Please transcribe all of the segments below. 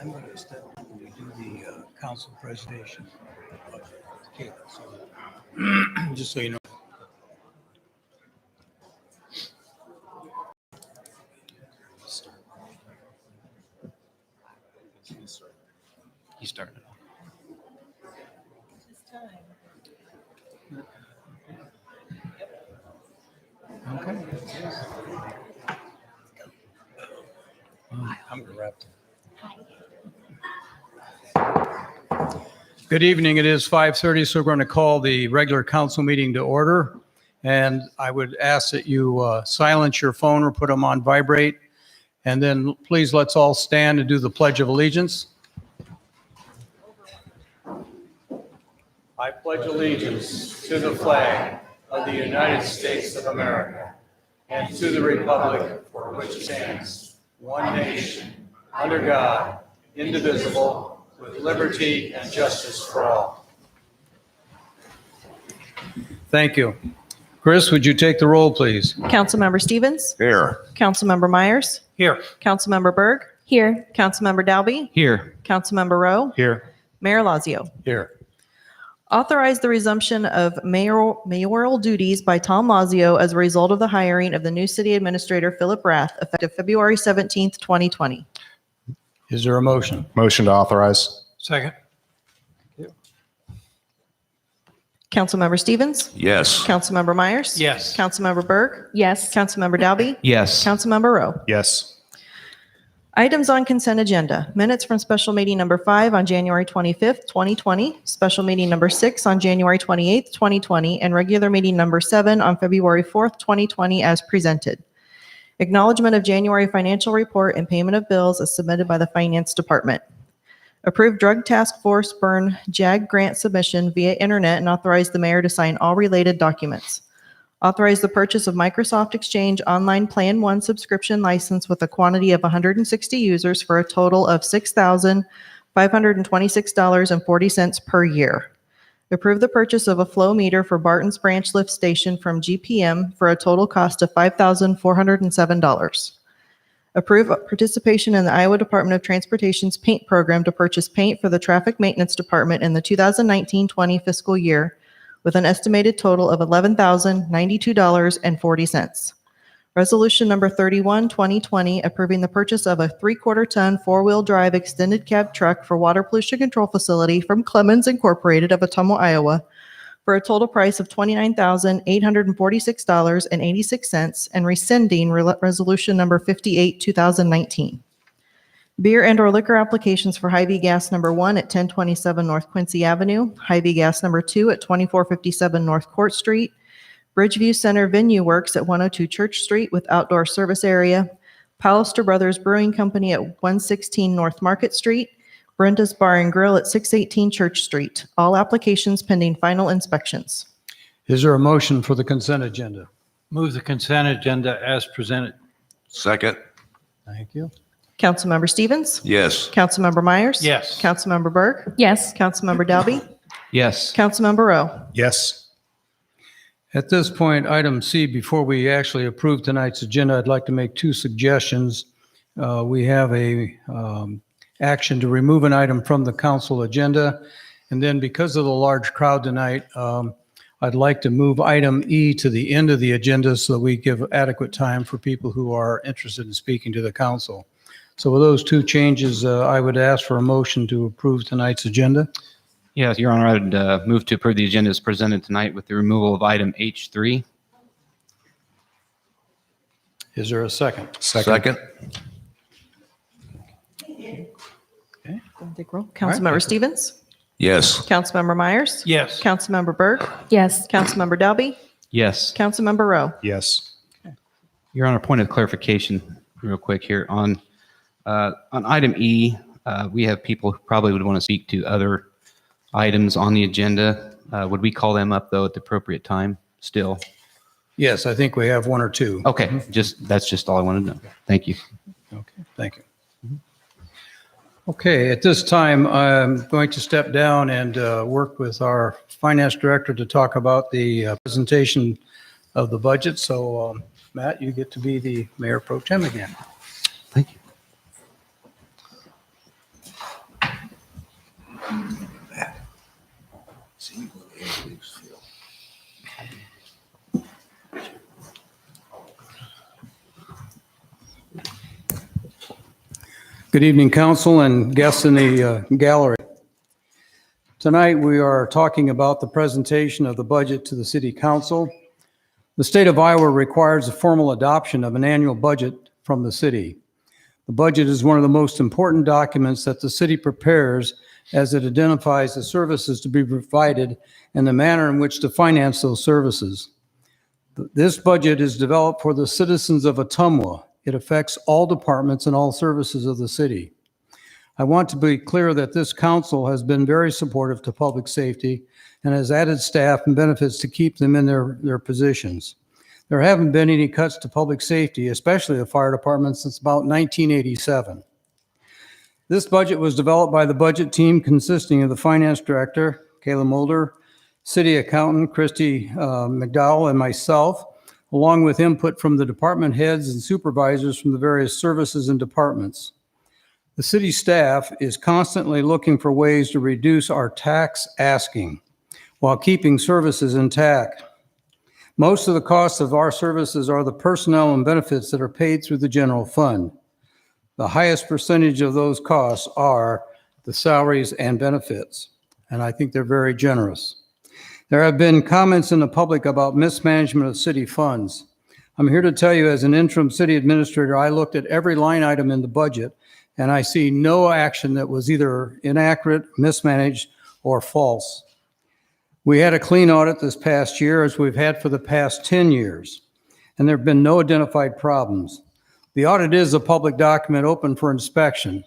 I'm going to step up and we do the council presentation. Okay, so just so you know. You started. Okay. I'm going to wrap them. Good evening. It is 5:30, so we're going to call the regular council meeting to order. And I would ask that you silence your phone or put them on vibrate. And then please let's all stand and do the Pledge of Allegiance. I pledge allegiance to the flag of the United States of America and to the republic for which it stands, one nation, under God, indivisible, with liberty and justice for all. Thank you. Chris, would you take the roll, please? Councilmember Stevens? Here. Councilmember Myers? Here. Councilmember Berg? Here. Councilmember Dalby? Here. Councilmember Rowe? Here. Mayor Lazio? Here. Authorize the resumption of mayoral duties by Tom Lazio as a result of the hiring of the new city administrator, Philip Rath, effective February 17th, 2020. Is there a motion? Motion to authorize. Second. Councilmember Stevens? Yes. Councilmember Myers? Yes. Councilmember Berg? Yes. Councilmember Dalby? Yes. Councilmember Rowe? Yes. Items on consent agenda. Minutes from special meeting number 5 on January 25th, 2020, special meeting number 6 on January 28th, 2020, and regular meeting number 7 on February 4th, 2020 as presented. Acknowledgement of January financial report and payment of bills as submitted by the Finance Department. Approved Drug Task Force Burn JAG grant submission via internet and authorize the mayor to sign all related documents. Authorize the purchase of Microsoft Exchange Online Plan 1 subscription license with a quantity of 160 users for a total of $6,526.40 per year. Approve the purchase of a flow meter for Barton's Branch Lift Station from GPM for a total cost of $5,407. Approve participation in the Iowa Department of Transportation's paint program to purchase paint for the Traffic Maintenance Department in the 2019-20 fiscal year with an estimated total of $11,092.40. Resolution number 31, 2020, approving the purchase of a 3/4-ton four-wheel drive extended cab truck for water pollution control facility from Clemens Incorporated of Ottumwa, Iowa, for a total price of $29,846.86 and rescinding resolution number 58, 2019. Beer and/or liquor applications for Hy-Vee Gas number 1 at 1027 North Quincy Avenue, Hy-Vee Gas number 2 at 2457 North Court Street, Bridgeview Center Venue Works at 102 Church Street with outdoor service area, Pallister Brothers Brewing Company at 116 North Market Street, Brenda's Bar and Grill at 618 Church Street. All applications pending final inspections. Is there a motion for the consent agenda? Move the consent agenda as presented. Second. Thank you. Councilmember Stevens? Yes. Councilmember Myers? Yes. Councilmember Berg? Yes. Councilmember Dalby? Yes. Councilmember Rowe? Yes. At this point, item C, before we actually approve tonight's agenda, I'd like to make two suggestions. We have a action to remove an item from the council agenda. And then because of the large crowd tonight, I'd like to move item E to the end of the agenda so that we give adequate time for people who are interested in speaking to the council. So with those two changes, I would ask for a motion to approve tonight's agenda. Yes, Your Honor, I would move to approve the agenda as presented tonight with the removal of item H3. Is there a second? Second. Take roll. Councilmember Stevens? Yes. Councilmember Myers? Yes. Councilmember Berg? Yes. Councilmember Dalby? Yes. Councilmember Rowe? Yes. Your Honor, point of clarification real quick here. On item E, we have people who probably would want to speak to other items on the agenda. Would we call them up, though, at the appropriate time still? Yes, I think we have one or two. Okay, that's just all I wanted to know. Thank you. Okay, thank you. Okay, at this time, I'm going to step down and work with our finance director to talk about the presentation of the budget. So, Matt, you get to be the mayor pro tem again. Thank you. Good evening, council and guests in the gallery. Tonight, we are talking about the presentation of the budget to the city council. The state of Iowa requires the formal adoption of an annual budget from the city. The budget is one of the most important documents that the city prepares as it identifies the services to be provided and the manner in which to finance those services. This budget is developed for the citizens of Ottumwa. It affects all departments and all services of the city. I want to be clear that this council has been very supportive to public safety and has added staff and benefits to keep them in their positions. There haven't been any cuts to public safety, especially the fire department, since about 1987. This budget was developed by the budget team consisting of the finance director, Kayla Mulder, city accountant, Christy McDowell, and myself, along with input from the department heads and supervisors from the various services and departments. The city staff is constantly looking for ways to reduce our tax asking while keeping services intact. Most of the costs of our services are the personnel and benefits that are paid through the general fund. The highest percentage of those costs are the salaries and benefits, and I think they're very generous. There have been comments in the public about mismanagement of city funds. I'm here to tell you, as an interim city administrator, I looked at every line item in the budget, and I see no action that was either inaccurate, mismanaged, or false. We had a clean audit this past year, as we've had for the past 10 years, and there have been no identified problems. The audit is a public document open for inspection.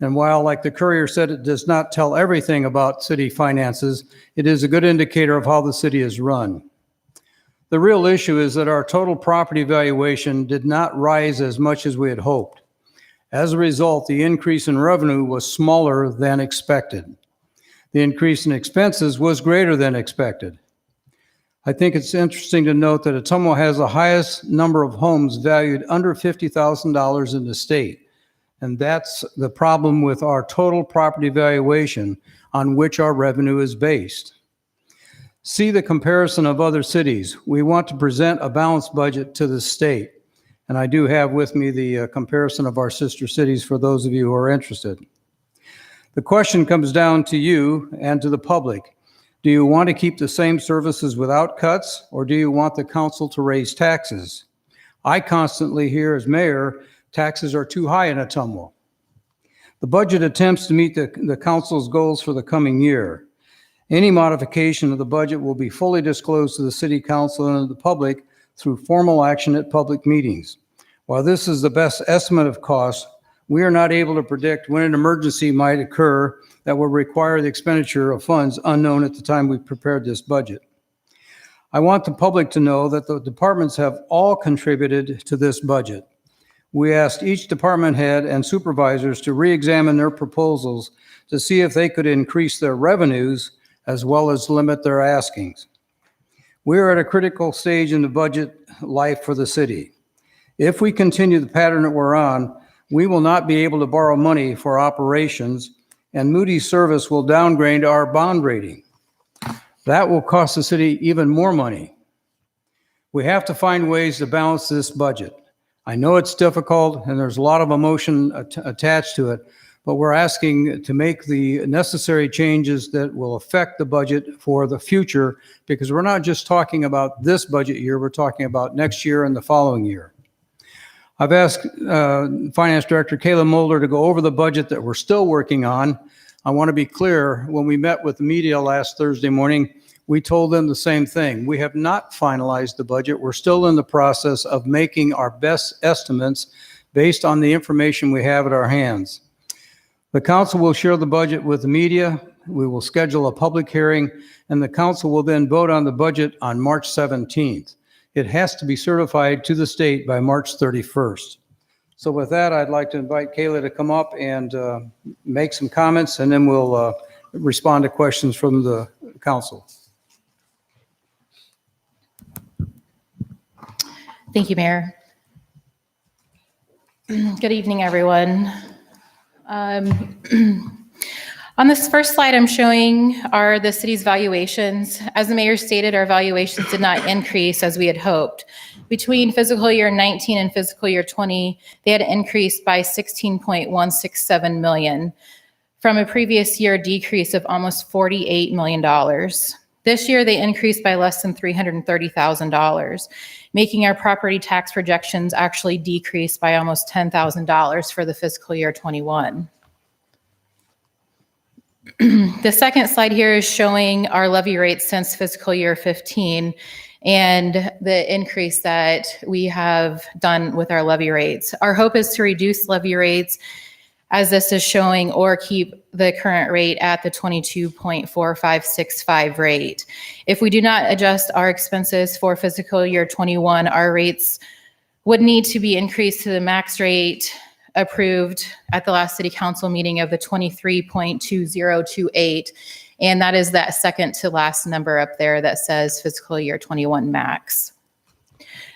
And while, like the Courier said, it does not tell everything about city finances, it is a good indicator of how the city is run. The real issue is that our total property valuation did not rise as much as we had hoped. As a result, the increase in revenue was smaller than expected. The increase in expenses was greater than expected. I think it's interesting to note that Ottumwa has the highest number of homes valued under $50,000 in the state. And that's the problem with our total property valuation on which our revenue is based. See the comparison of other cities. We want to present a balanced budget to the state. And I do have with me the comparison of our sister cities for those of you who are interested. The question comes down to you and to the public. Do you want to keep the same services without cuts, or do you want the council to raise taxes? I constantly hear as mayor, taxes are too high in Ottumwa. The budget attempts to meet the council's goals for the coming year. Any modification of the budget will be fully disclosed to the city council and the public through formal action at public meetings. While this is the best estimate of costs, we are not able to predict when an emergency might occur that will require the expenditure of funds unknown at the time we prepared this budget. I want the public to know that the departments have all contributed to this budget. We asked each department head and supervisors to re-examine their proposals to see if they could increase their revenues as well as limit their askings. We are at a critical stage in the budget life for the city. If we continue the pattern that we're on, we will not be able to borrow money for operations, and Moody's Service will downgrade our bond rating. That will cost the city even more money. We have to find ways to balance this budget. I know it's difficult and there's a lot of emotion attached to it, but we're asking to make the necessary changes that will affect the budget for the future, because we're not just talking about this budget year, we're talking about next year and the following year. I've asked Finance Director Kayla Mulder to go over the budget that we're still working on. I want to be clear, when we met with the media last Thursday morning, we told them the same thing. We have not finalized the budget. We're still in the process of making our best estimates based on the information we have at our hands. The council will share the budget with the media. We will schedule a public hearing, and the council will then vote on the budget on March 17th. It has to be certified to the state by March 31st. So with that, I'd like to invite Kayla to come up and make some comments, and then we'll respond to questions from the council. Thank you, Mayor. Good evening, everyone. On this first slide I'm showing are the city's valuations. As the mayor stated, our valuations did not increase as we had hoped. Between fiscal year 19 and fiscal year 20, they had increased by 16.167 million from a previous year decrease of almost $48 million. This year, they increased by less than $330,000, making our property tax projections actually decrease by almost $10,000 for the fiscal year 21. The second slide here is showing our levy rates since fiscal year 15 and the increase that we have done with our levy rates. Our hope is to reduce levy rates as this is showing, or keep the current rate at the 22.4565 rate. If we do not adjust our expenses for fiscal year 21, our rates would need to be increased to the max rate approved at the last city council meeting of the 23.2028. And that is that second to last number up there that says fiscal year 21 max.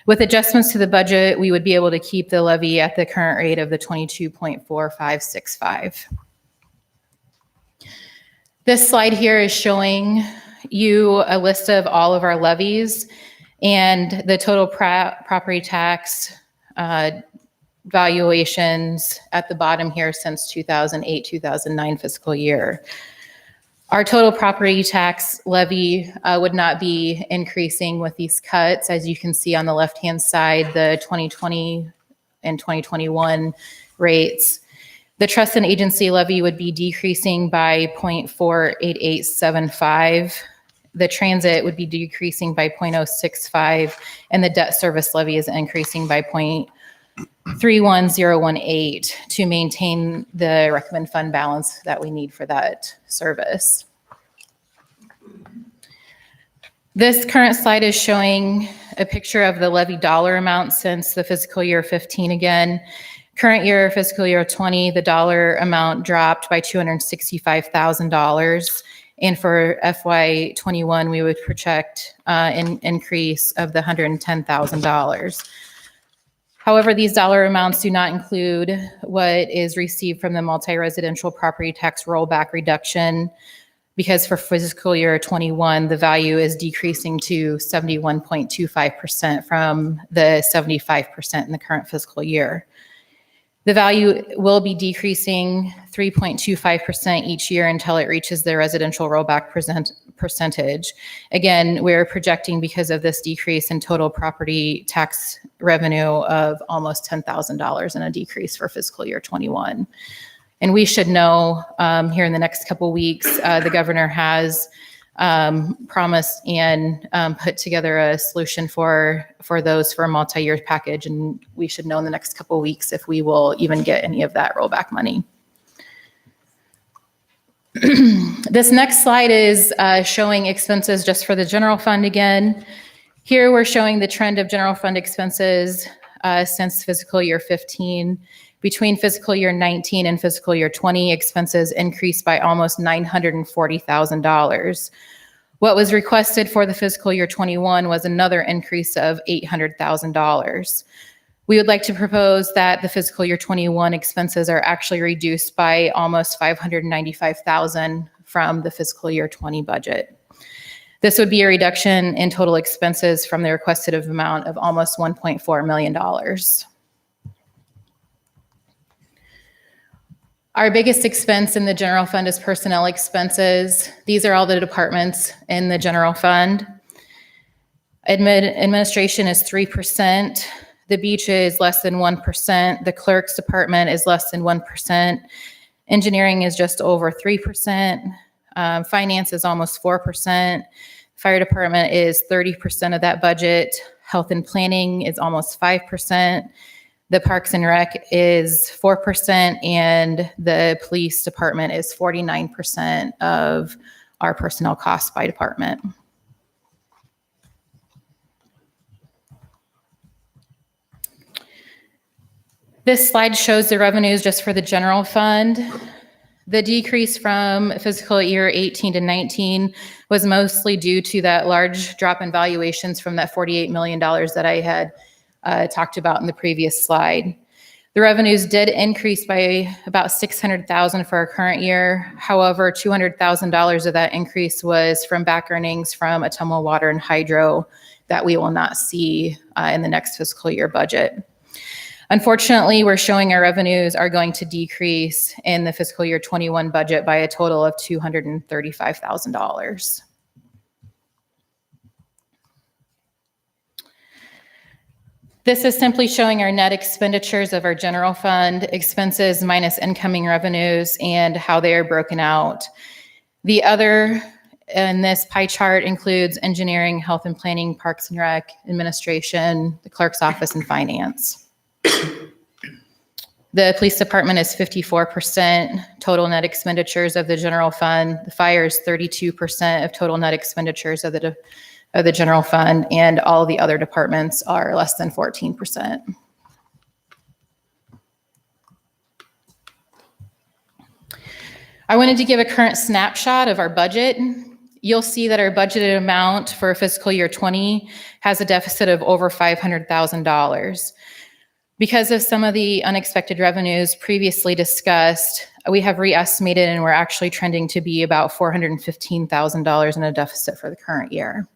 With adjustments to the budget, we would be able to keep the levy at the current rate of the 22.4565. This slide here is showing you a list of all of our levies and the total property tax valuations at the bottom here since 2008-2009 fiscal year. Our total property tax levy would not be increasing with these cuts. As you can see on the left-hand side, the 2020 and 2021 rates. The trust and agency levy would be decreasing by 0.48875. The transit would be decreasing by 0.065, and the debt service levy is increasing by 0.31018 to maintain the recommend fund balance that we need for that service. This current slide is showing a picture of the levy dollar amount since the fiscal year 15 again. Current year, fiscal year 20, the dollar amount dropped by $265,000. And for FY 21, we would project an increase of the $110,000. However, these dollar amounts do not include what is received from the multi-residential property tax rollback reduction, because for fiscal year 21, the value is decreasing to 71.25% from the 75% in the current fiscal year. The value will be decreasing 3.25% each year until it reaches the residential rollback percentage. Again, we're projecting, because of this decrease in total property tax revenue, of almost $10,000 in a decrease for fiscal year 21. And we should know here in the next couple weeks, the governor has promised and put together a solution for those for a multi-year package. And we should know in the next couple of weeks if we will even get any of that rollback money. This next slide is showing expenses just for the general fund again. Here we're showing the trend of general fund expenses since fiscal year 15. Between fiscal year 19 and fiscal year 20, expenses increased by almost $940,000. What was requested for the fiscal year 21 was another increase of $800,000. We would like to propose that the fiscal year 21 expenses are actually reduced by almost $595,000 from the fiscal year 20 budget. This would be a reduction in total expenses from the requested amount of almost $1.4 million. Our biggest expense in the general fund is personnel expenses. These are all the departments in the general fund. Administration is 3%. The beach is less than 1%. The clerk's department is less than 1%. Engineering is just over 3%. Finance is almost 4%. Fire department is 30% of that budget. Health and planning is almost 5%. The Parks and Rec is 4%, and the police department is 49% of our personnel costs by department. This slide shows the revenues just for the general fund. The decrease from fiscal year 18 to 19 was mostly due to that large drop in valuations from that $48 million that I had talked about in the previous slide. The revenues did increase by about $600,000 for our current year. However, $200,000 of that increase was from back earnings from Ottumwa Water and Hydro that we will not see in the next fiscal year budget. Unfortunately, we're showing our revenues are going to decrease in the fiscal year 21 budget by a total of $235,000. This is simply showing our net expenditures of our general fund, expenses minus incoming revenues, and how they are broken out. The other in this pie chart includes engineering, health and planning, parks and rec, administration, the clerk's office, and finance. The police department is 54% total net expenditures of the general fund. The fire is 32% of total net expenditures of the general fund, and all the other departments are less than 14%. I wanted to give a current snapshot of our budget. You'll see that our budgeted amount for fiscal year 20 has a deficit of over $500,000. Because of some of the unexpected revenues previously discussed, we have re-estimated and we're actually trending to be about $415,000 in a deficit for the current year.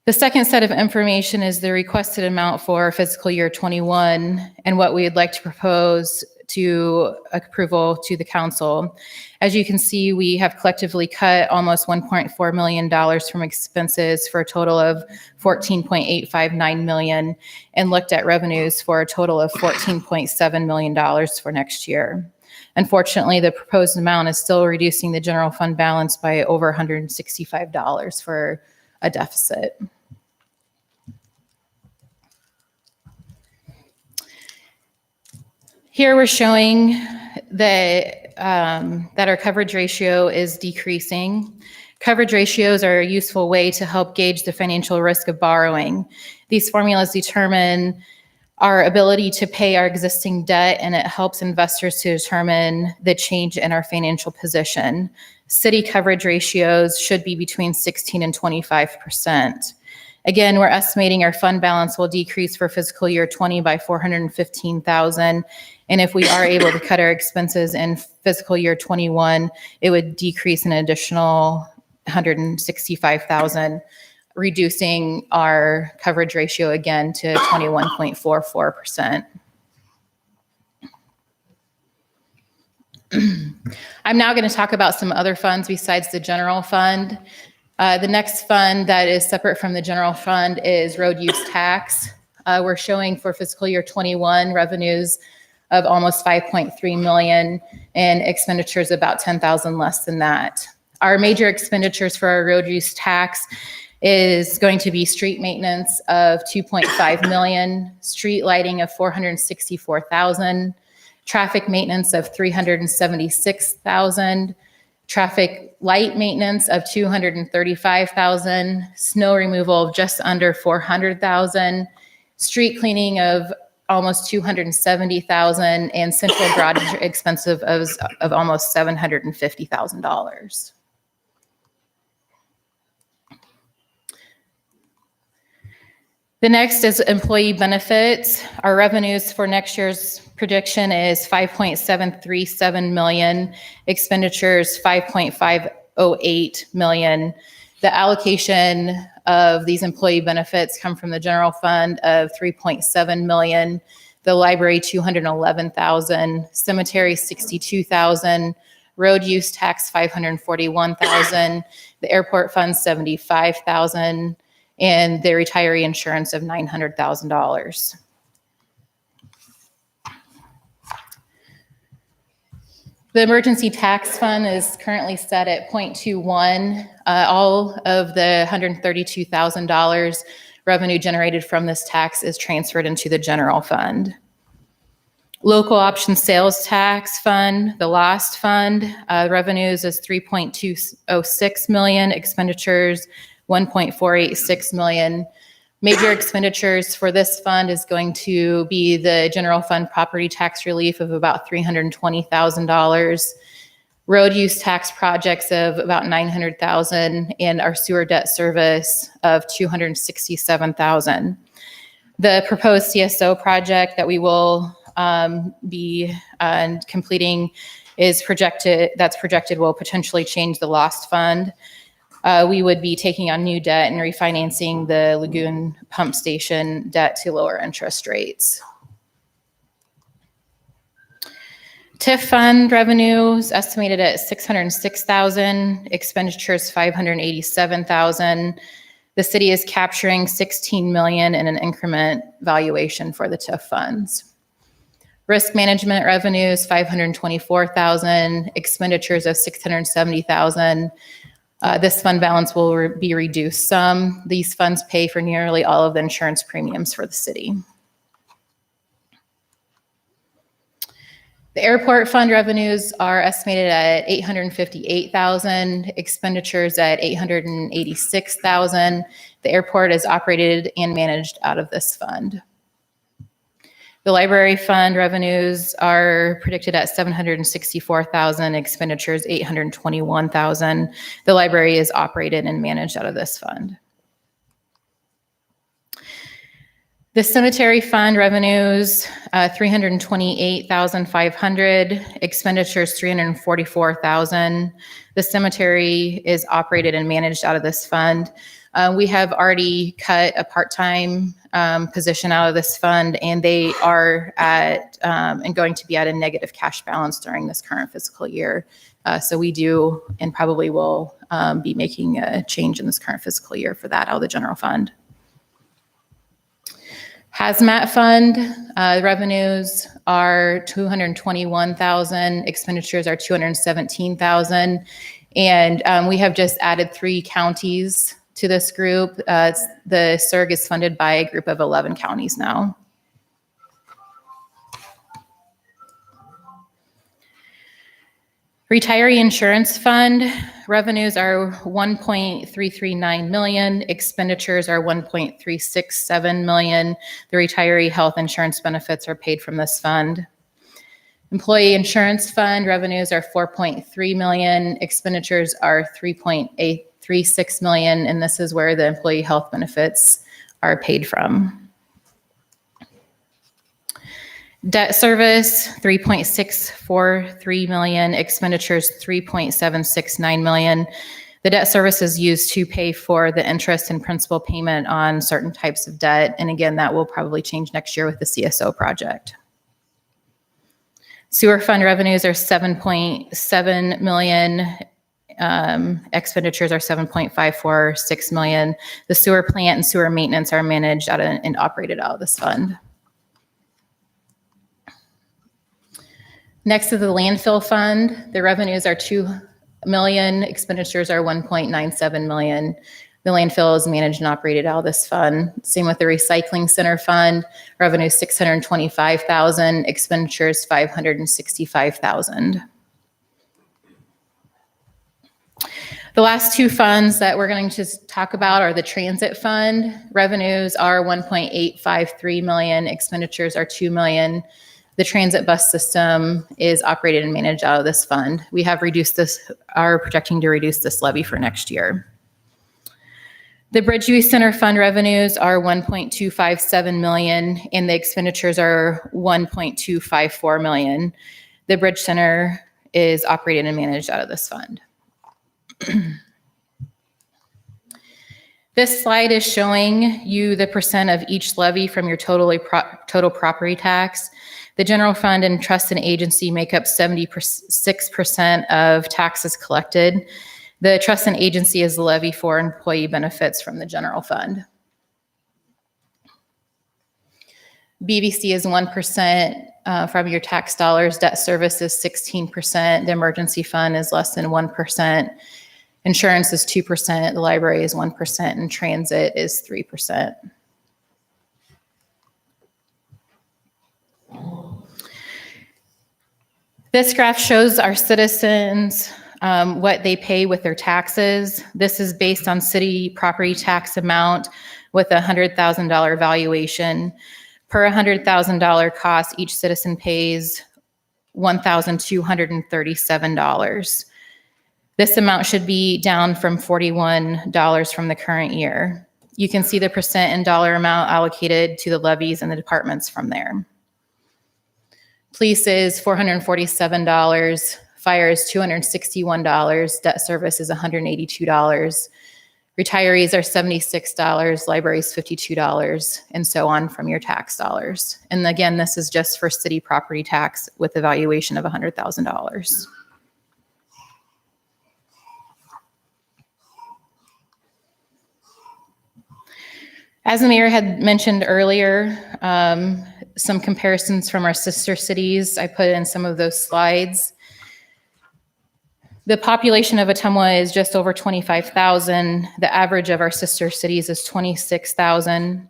The second set of information is the requested amount for fiscal year 21 and what we would like to propose to approval to the council. As you can see, we have collectively cut almost $1.4 million from expenses for a total of $14.859 million and looked at revenues for a total of $14.7 million for next year. Unfortunately, the proposed amount is still reducing the general fund balance by over $165 for a deficit. Here we're showing that our coverage ratio is decreasing. Coverage ratios are a useful way to help gauge the financial risk of borrowing. These formulas determine our ability to pay our existing debt, and it helps investors to determine the change in our financial position. City coverage ratios should be between 16 and 25%. Again, we're estimating our fund balance will decrease for fiscal year 20 by $415,000. And if we are able to cut our expenses in fiscal year 21, it would decrease an additional $165,000, reducing our coverage ratio again to 21.44%. I'm now going to talk about some other funds besides the general fund. The next fund that is separate from the general fund is road use tax. We're showing for fiscal year 21 revenues of almost $5.3 million and expenditures about $10,000 less than that. Our major expenditures for our road use tax is going to be street maintenance of $2.5 million, street lighting of $464,000, traffic maintenance of $376,000, traffic light maintenance of $235,000, snow removal of just under $400,000, street cleaning of almost $270,000, and central garage expensive of almost $750,000. The next is employee benefits. Our revenues for next year's prediction is $5.737 million, expenditures $5.508 million. The allocation of these employee benefits come from the general fund of $3.7 million, the library $211,000, cemetery $62,000, road use tax $541,000, the airport fund $75,000, and the retiree insurance of $900,000. The emergency tax fund is currently set at 0.21. All of the $132,000 revenue generated from this tax is transferred into the general fund. Local option sales tax fund, the LOST fund, revenues is $3.206 million, expenditures $1.486 million. Major expenditures for this fund is going to be the general fund property tax relief of about $320,000, road use tax projects of about $900,000, and our sewer debt service of $267,000. The proposed CSO project that we will be completing is projected will potentially change the lost fund. We would be taking on new debt and refinancing the Lagoon Pump Station debt to lower interest rates. TIF fund revenues estimated at $606,000, expenditures $587,000. The city is capturing $16 million in an increment valuation for the TIF funds. Risk management revenues $524,000, expenditures of $670,000. This fund balance will be reduced some. These funds pay for nearly all of the insurance premiums for the city. The airport fund revenues are estimated at $858,000, expenditures at $886,000. The airport is operated and managed out of this fund. The library fund revenues are predicted at $764,000, expenditures $821,000. The library is operated and managed out of this fund. The cemetery fund revenues, $328,500, expenditures $344,000. The cemetery is operated and managed out of this fund. We have already cut a part-time position out of this fund, and they are at and going to be at a negative cash balance during this current fiscal year. So we do and probably will be making a change in this current fiscal year for that out of the general fund. Hazmat fund revenues are $221,000, expenditures are $217,000, and we have just added 3 counties to this group. The SERG is funded by a group of 11 counties now. Retiree insurance fund revenues are $1.339 million. Expenditures are $1.367 million. The retiree health insurance benefits are paid from this fund. Employee insurance fund revenues are $4.3 million. Expenditures are $3.836 million, and this is where the employee health benefits are paid from. Debt service, $3.643 million, expenditures $3.769 million. The debt service is used to pay for the interest and principal payment on certain types of debt. And again, that will probably change next year with the CSO project. Sewer fund revenues are $7.7 million. Expenditures are $7.546 million. The sewer plant and sewer maintenance are managed out and operated out of this fund. Next is the landfill fund. The revenues are $2 million. Expenditures are $1.97 million. The landfill is managed and operated out of this fund. Same with the recycling center fund. Revenue $625,000. Expenditures $565,000. The last 2 funds that we're going to talk about are the transit fund. Revenues are $1.853 million. Expenditures are $2 million. The transit bus system is operated and managed out of this fund. We have are projecting to reduce this levy for next year. The Bridgeview Center fund revenues are $1.257 million, and the expenditures are $1.254 million. The Bridge Center is operated and managed out of this fund. This slide is showing you the percent of each levy from your total property tax. The general fund and trust and agency make up 76% of taxes collected. The trust and agency is the levy for employee benefits from the general fund. BBC is 1% from your tax dollars. Debt service is 16%. The emergency fund is less than 1%. Insurance is 2%. The library is 1%. And transit is 3%. This graph shows our citizens what they pay with their taxes. This is based on city property tax amount with a $100,000 valuation. Per $100,000 cost, each citizen pays $1,237. This amount should be down from $41 from the current year. You can see the percent and dollar amount allocated to the levies and the departments from there. Police is $447, fire is $261, debt service is $182, retirees are $76, libraries $52, and so on from your tax dollars. And again, this is just for city property tax with a valuation of $100,000. As the mayor had mentioned earlier, some comparisons from our sister cities, I put in some of those slides. The population of Ottumwa is just over 25,000. The average of our sister cities is 26,000.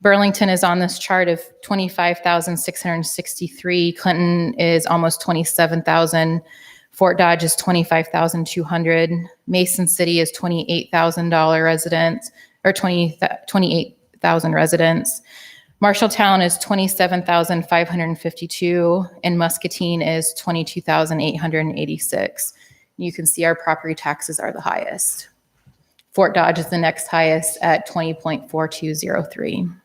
Burlington is on this chart of 25,663. Clinton is almost 27,000. Fort Dodge is 25,200. Mason City is $28,000 residents, or 28,000 residents. Marshalltown is 27,552, and Muscatine is 22,886. You can see our property taxes are the highest. Fort Dodge is the next highest at 20.4203.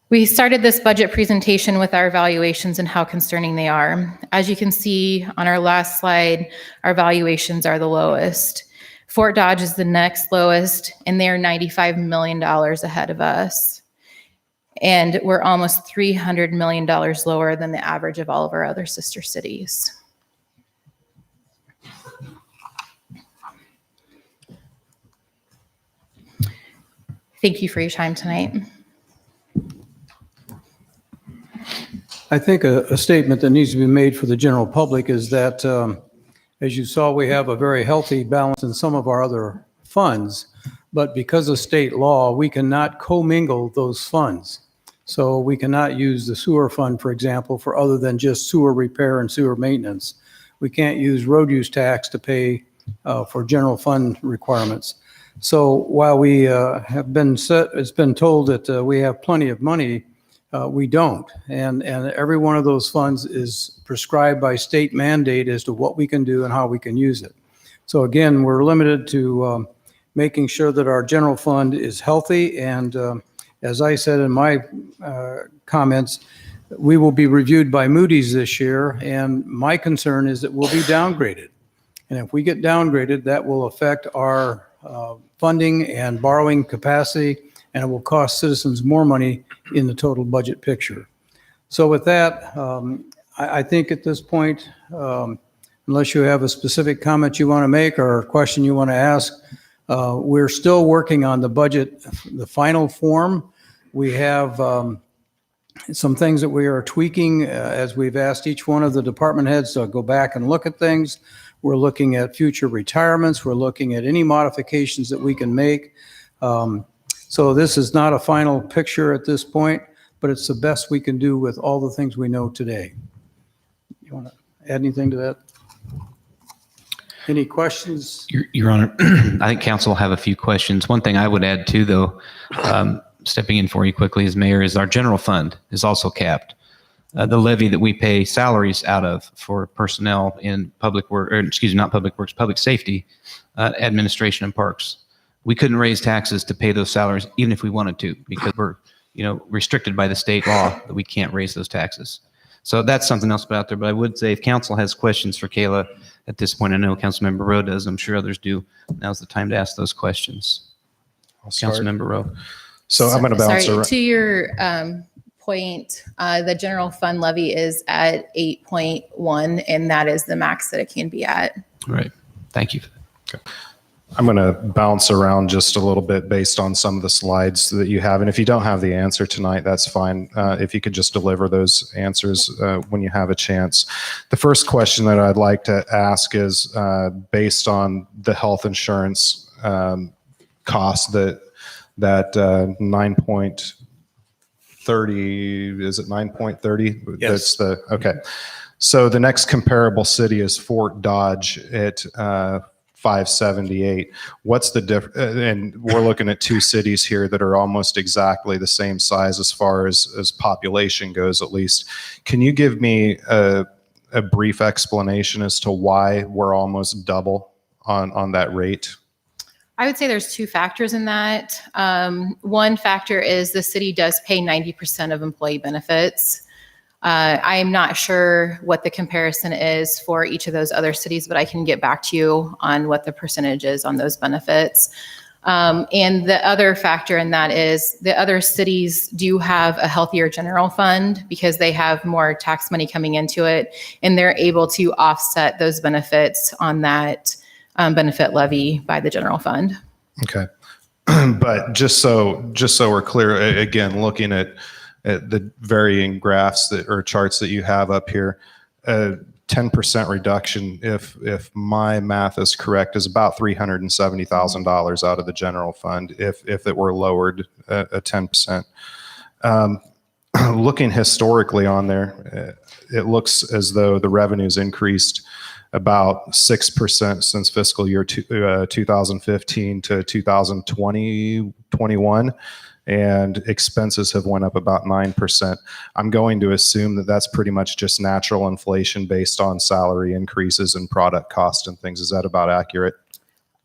We started this budget presentation with our valuations and how concerning they are. As you can see on our last slide, our valuations are the lowest. Fort Dodge is the next lowest, and they're $95 million ahead of us. And we're almost $300 million lower than the average of all of our other sister cities. Thank you for your time tonight. I think a statement that needs to be made for the general public is that, as you saw, we have a very healthy balance in some of our other funds, but because of state law, we cannot commingle those funds. So we cannot use the sewer fund, for example, for other than just sewer repair and sewer maintenance. We can't use road use tax to pay for general fund requirements. So while we have been it's been told that we have plenty of money, we don't. And every one of those funds is prescribed by state mandate as to what we can do and how we can use it. So again, we're limited to making sure that our general fund is healthy. And as I said in my comments, we will be reviewed by Moody's this year. And my concern is that we'll be downgraded. And if we get downgraded, that will affect our funding and borrowing capacity, and it will cost citizens more money in the total budget picture. So with that, I think at this point, unless you have a specific comment you want to make or a question you want to ask, we're still working on the budget, the final form. We have some things that we are tweaking as we've asked each one of the department heads to go back and look at things. We're looking at future retirements. We're looking at any modifications that we can make. So this is not a final picture at this point, but it's the best we can do with all the things we know today. You want to add anything to that? Any questions? Your Honor, I think council will have a few questions. One thing I would add too, though, stepping in for you quickly as mayor, is our general fund is also capped. The levy that we pay salaries out of for personnel in public work, or excuse me, not public works, public safety, administration and parks. We couldn't raise taxes to pay those salaries even if we wanted to, because we're, restricted by the state law that we can't raise those taxes. So that's something else out there. But I would say if council has questions for Kayla at this point, I know Councilmember Rowe does. I'm sure others do. Now's the time to ask those questions. Councilmember Rowe. So I'm going to bounce Sorry, around. to your point, the general fund levy is at 8.1, and that is the max that it can be at. Right. Thank you. Okay. I'm going to bounce around just a little bit based on some of the slides that you have. And if you don't have the answer tonight, that's fine. If you could just deliver those answers when you have a chance. The first question that I'd like to ask is based on the health insurance cost that 9.30, is it 9.30? Yes. That's okay. So the next comparable city is Fort Dodge at 578. What's the difference? And we're looking at two cities here that are almost exactly the same size as far as population goes, at least. Can you give me a brief explanation as to why we're almost double on that rate? I would say there's two factors in that. One factor is the city does pay 90% of employee benefits. I am not sure what the comparison is for each of those other cities, but I can get back to you on what the percentage is on those benefits. And the other factor in that is the other cities do have a healthier general fund because they have more tax money coming into it, and they're able to offset those benefits on that benefit levy by the general fund. Okay. But just so we're clear, again, looking at the varying graphs or charts that you have up here, 10% reduction, if my math is correct, is about $370,000 out of the general fund if it were lowered a 10%. Looking historically on there, it looks as though the revenues increased about 6% since fiscal year 2015 to 2021, and expenses have went up about 9%. I'm going to assume that that's pretty much just natural inflation based on salary increases and product cost and things. Is that about accurate?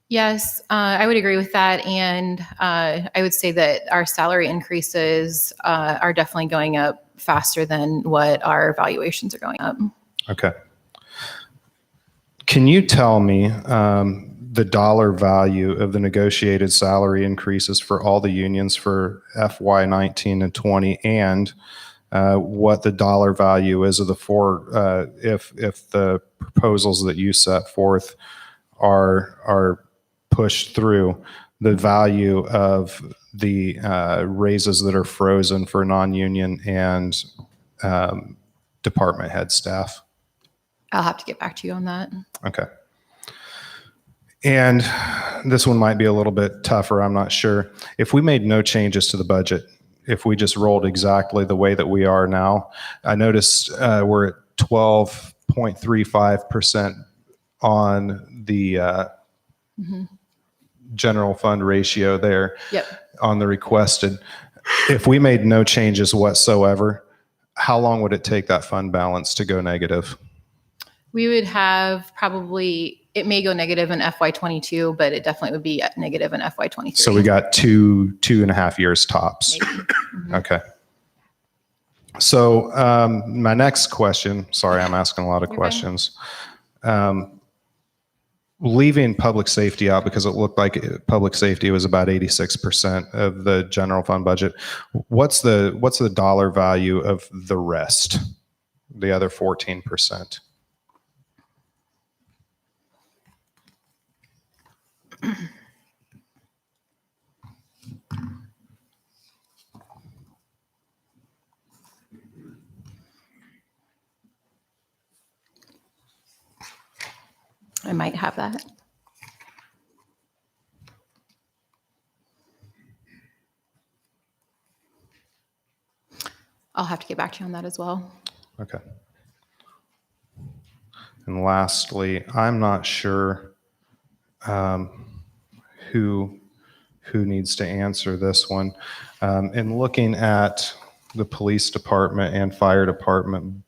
Yes, I would agree with that. And I would say that our salary increases are definitely going up faster than what our valuations are going up. Okay. Can you tell me the dollar value of the negotiated salary increases for all the unions for FY19 and 20, and what the dollar value is of the four, if the proposals that you set forth are pushed through, the value of the raises that are frozen for non-union and department head staff? I'll have to get back to you on that. Okay. And this one might be a little bit tougher, I'm not sure. If we made no changes to the budget, if we just rolled exactly the way that we are now, I noticed we're at 12.35% on the general fund ratio there. Yep. On the requested. If we made no changes whatsoever, how long would it take that fund balance to go negative? We would have probably, it may go negative in FY22, but it definitely would be negative in FY23. So we got two and a half years tops. Okay. So my next question, sorry, I'm asking a lot of questions. Leaving public safety out because it looked like public safety was about 86% of the general fund budget. What's the dollar value of the rest, the other 14%? I might have that. I'll have to get back to you on that as well. Okay. And lastly, I'm not sure who needs to answer this one. In looking at the police department and fire department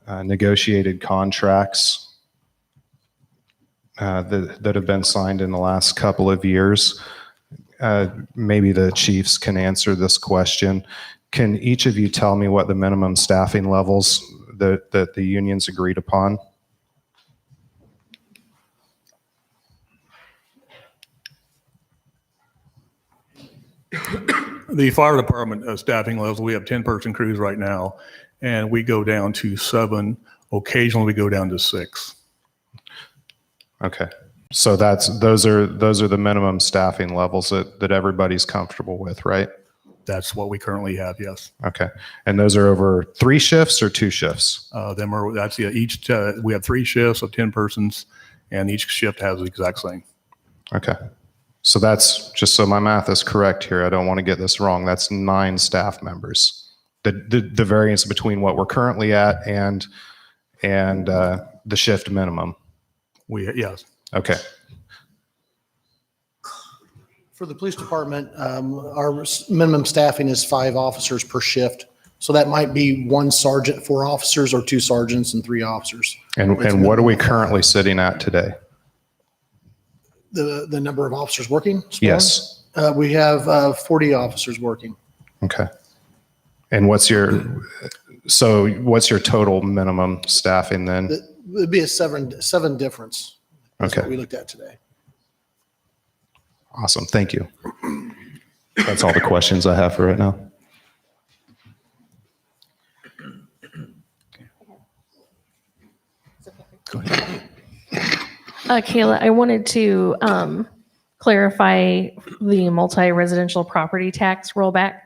negotiated contracts that have been signed in the last couple of years, maybe the chiefs can answer this question. Can each of you tell me what the minimum staffing levels that the unions agreed upon? The fire department staffing levels, we have 10-person crews right now, and we go down to 7. Occasionally, we go down to 6. Okay, so those are the minimum staffing levels that everybody's comfortable with, right? That's what we currently have, yes. Okay, and those are over 3 shifts or 2 shifts? We have 3 shifts of 10 persons, and each shift has the exact same. Okay. So that's, just so my math is correct here, I don't want to get this wrong, that's 9 staff members. The variance between what we're currently at and the shift minimum. Yes. Okay. For the police department, our minimum staffing is 5 officers per shift. So that might be 1 sergeant, 4 officers, or 2 sergeants and 3 officers. And what are we currently sitting at today? The number of officers working? Yes. We have 40 officers working. Okay. And what's your total minimum staffing then? It'd be a seven difference. That's what Okay. we looked at today. Awesome. Thank you. That's all the questions I have for right now. Kayla, I wanted to clarify the multi-residential property tax rollback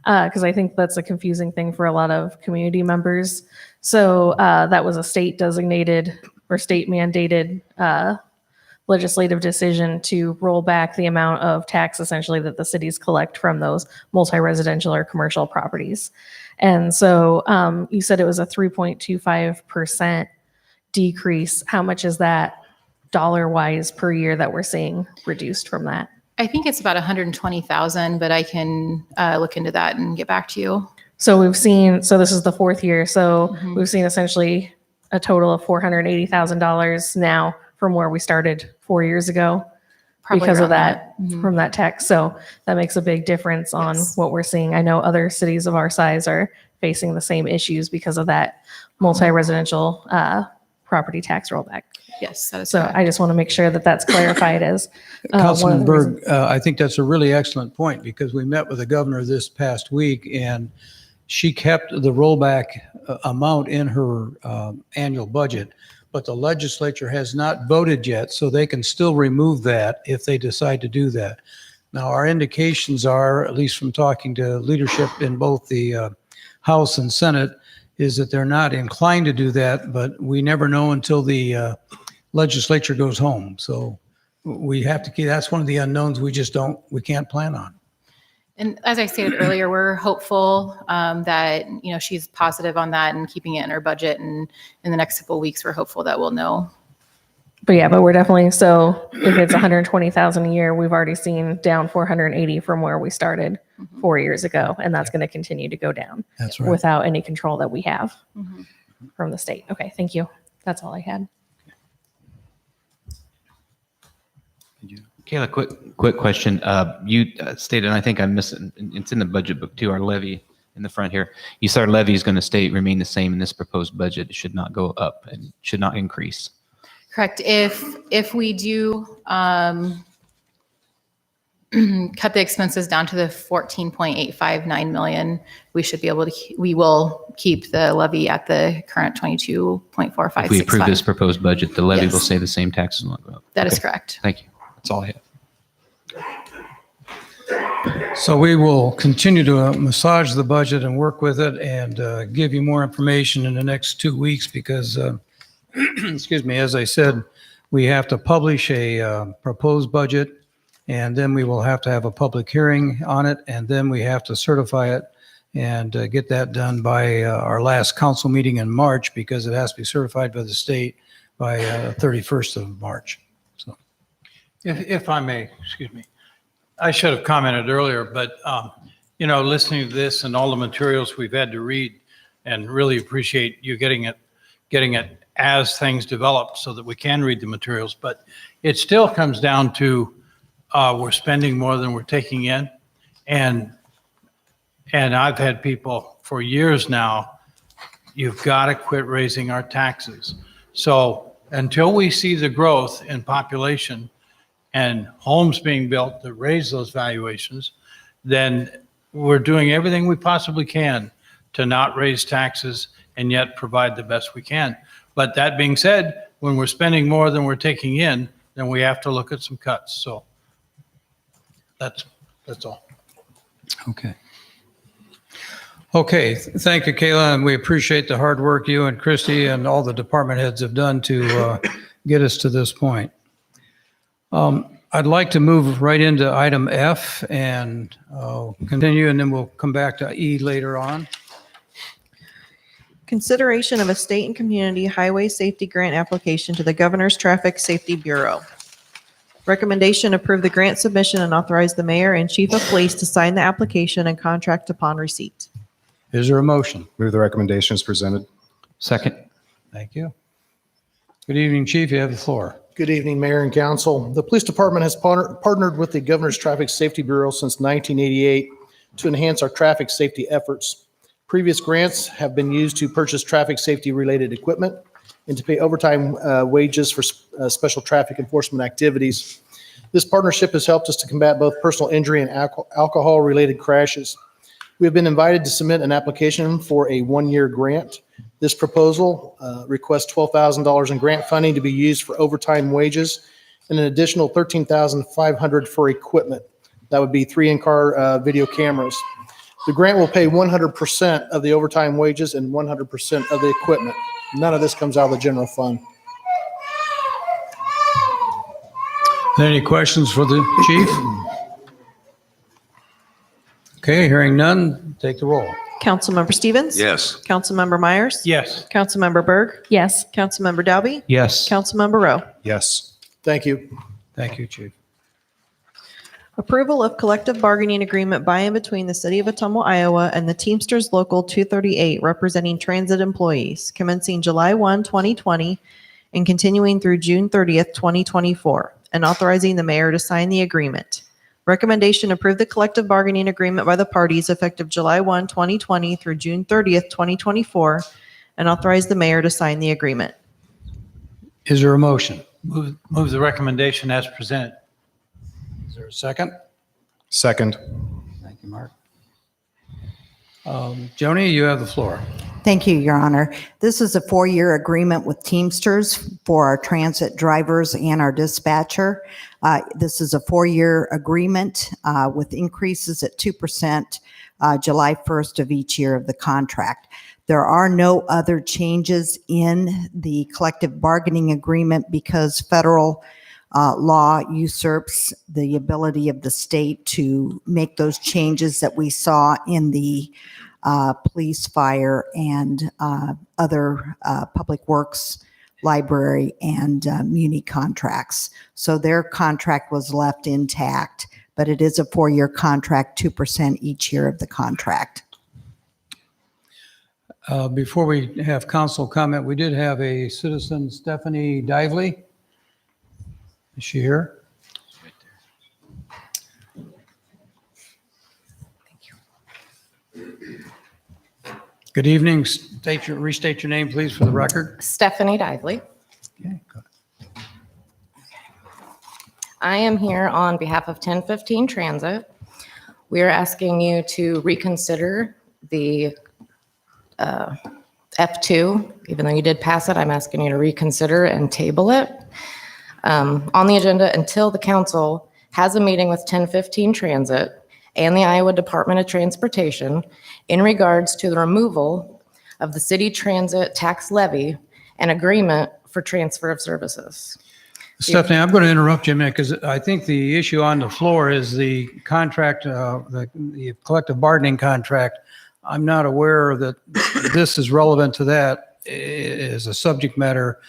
because I think that's a confusing thing for a lot of community members. So that was a state designated or state mandated legislative decision to roll back the amount of tax essentially that the cities collect from those multi-residential or commercial properties. And so you said it was a 3.25% decrease. How much is that dollar-wise per year that we're seeing reduced from that? I think it's about 120,000, but I can look into that and get back to you. So we've seen, so this is the fourth year. So we've seen essentially a total of $480,000 now from where we started 4 years ago Probably because of around that, from that tax. So that makes a big difference on Yes. what we're seeing. I know other cities of our size are facing the same issues because of that multi-residential property tax rollback. Yes, that is So correct. I just want to make sure that that's clarified as one of Councilman the reasons. Berg, I think that's a really excellent point because we met with the governor this past week and she kept the rollback amount in her annual budget, but the legislature has not voted yet, so they can still remove that if they decide to do that. Now, our indications are, at least from talking to leadership in both the House and Senate, is that they're not inclined to do that, but we never know until the legislature goes home. So we have to keep, that's one of the unknowns we can't plan on. And as I stated earlier, we're hopeful that, she's positive on that and keeping it in her budget. And in the next couple of weeks, we're hopeful that we'll know. But we're definitely, so if it's 120,000 a year, we've already seen down 480 from where we started 4 years ago. And that's going to continue to go down That's right. without any control that we have from the state. Okay, thank you. That's all I had. Kayla, quick question. You stated, and I think I missed it, it's in the budget book too, our levy in the front here. You said our levy is going to remain the same in this proposed budget. It should not go up and should not increase. Correct. If we do cut the expenses down to the 14.859 million, we should be able to, we will keep the levy at the current 22.4565. If we approve this proposed budget, the levy will Yes. stay the same, taxes will not go up. That is Okay. correct. Thank you. That's all I have. So we will continue to massage the budget and work with it and give you more information in the next 2 weeks because, excuse me, as I said, we have to publish a proposed budget and then we will have to have a public hearing on it and then we have to certify it and get that done by our last council meeting in March because it has to be certified by the state by 31st of March. So, If I may, excuse me, I should have commented earlier, but, listening to this and all the materials we've had to read and really appreciate you getting it as things develop so that we can read the materials. But it still comes down to we're spending more than we're taking in. And I've had people for years now, you've got to quit raising our taxes. So until we see the growth in population and homes being built that raise those valuations, then we're doing everything we possibly can to not raise taxes and yet provide the best we can. But that being said, when we're spending more than we're taking in, then we have to look at some cuts. So that's all. okay. Okay, thank you, Kayla, and we appreciate the hard work you and Christy and all the department heads have done to get us to this point. I'd like to move right into item F and continue, and then we'll come back to E later on. Consideration of a state and community highway safety grant application to the Governor's Traffic Safety Bureau. Recommendation: approve the grant submission and authorize the mayor and chief of police to sign the application and contract upon receipt. Is there a motion? Move the recommendations presented. Second. Thank you. Good evening, Chief. You have the floor. Good evening, Mayor and Council. The Police Department has partnered with the Governor's Traffic Safety Bureau since 1988 to enhance our traffic safety efforts. Previous grants have been used to purchase traffic safety-related equipment and to pay overtime wages for special traffic enforcement activities. This partnership has helped us to combat both personal injury and alcohol-related crashes. We have been invited to submit an application for a one-year grant. This proposal requests $12,000 in grant funding to be used for overtime wages and an additional $13,500 for equipment. That would be 3 in-car video cameras. The grant will pay 100% of the overtime wages and 100% of the equipment. None of this comes out of the general fund. Any questions for the chief? Okay, hearing none, take the roll. Councilmember Stevens? Yes. Councilmember Myers? Yes. Councilmember Berg? Yes. Councilmember Dalby? Yes. Councilmember Rowe? Yes. Thank you. Thank you, chief. Approval of collective bargaining agreement by and between the City of Ottumwa, Iowa and the Teamsters Local 238 representing transit employees commencing July 1, 2020 and continuing through June 30th, 2024, and authorizing the mayor to sign the agreement. Recommendation: approve the collective bargaining agreement by the parties effective July 1, 2020 through June 30th, 2024, and authorize the mayor to sign the agreement. Is there a motion? Move the recommendation as presented. Is there a second? Second. Thank you, Mark. Joni, you have the floor. Thank you, Your Honor. This is a 4-year agreement with Teamsters for our transit drivers and our dispatcher. This is a 4-year agreement with increases at 2% July 1st of each year of the contract. There are no other changes in the collective bargaining agreement because federal law usurps the ability of the state to make those changes that we saw in the police, fire, and other public works, library, and muni contracts. So their contract was left intact, but it is a 4-year contract, 2% each year of the contract. Before we have council comment, we did have a citizen, Stephanie Dively. Is she here? Good evening. Restate your name, please, for the record. Stephanie Dively. Okay, good. I am here on behalf of 1015 Transit. We are asking you to reconsider the F2. Even though you did pass it, I'm asking you to reconsider and table it on the agenda until the council has a meeting with 1015 Transit and the Iowa Department of Transportation in regards to the removal of the city transit tax levy and agreement for transfer of services. Stephanie, I'm going to interrupt you a minute because I think the issue on the floor is the contract, the collective bargaining contract. I'm not aware that this is relevant to that as a subject matter.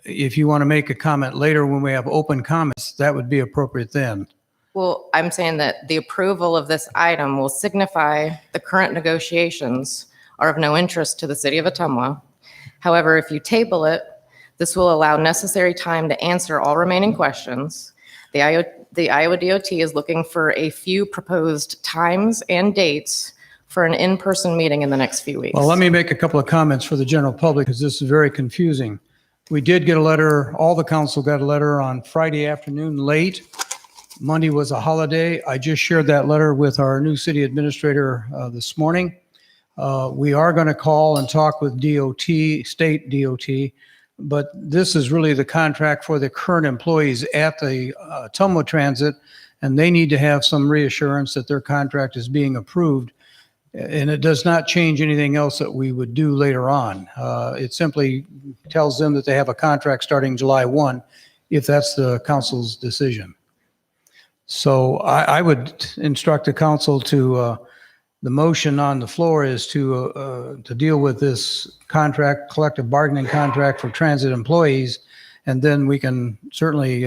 If you want to make a comment later when we have open comments, that would be appropriate then. Well, I'm saying that the approval of this item will signify the current negotiations are of no interest to the city of Ottumwa. However, if you table it, this will allow necessary time to answer all remaining questions. The Iowa DOT is looking for a few proposed times and dates for an in-person meeting in the next few weeks. Well, let me make a couple of comments for the general public because this is very confusing. We did get a letter, all the council got a letter on Friday afternoon late. Monday was a holiday. I just shared that letter with our new city administrator this morning. We are going to call and talk with DOT, state DOT, but this is really the contract for the current employees at the Ottumwa Transit, and they need to have some reassurance that their contract is being approved. And it does not change anything else that we would do later on. It simply tells them that they have a contract starting July 1, if that's the council's decision. So I would instruct the council to, the motion on the floor is to deal with this contract, collective bargaining contract for transit employees, and then we can certainly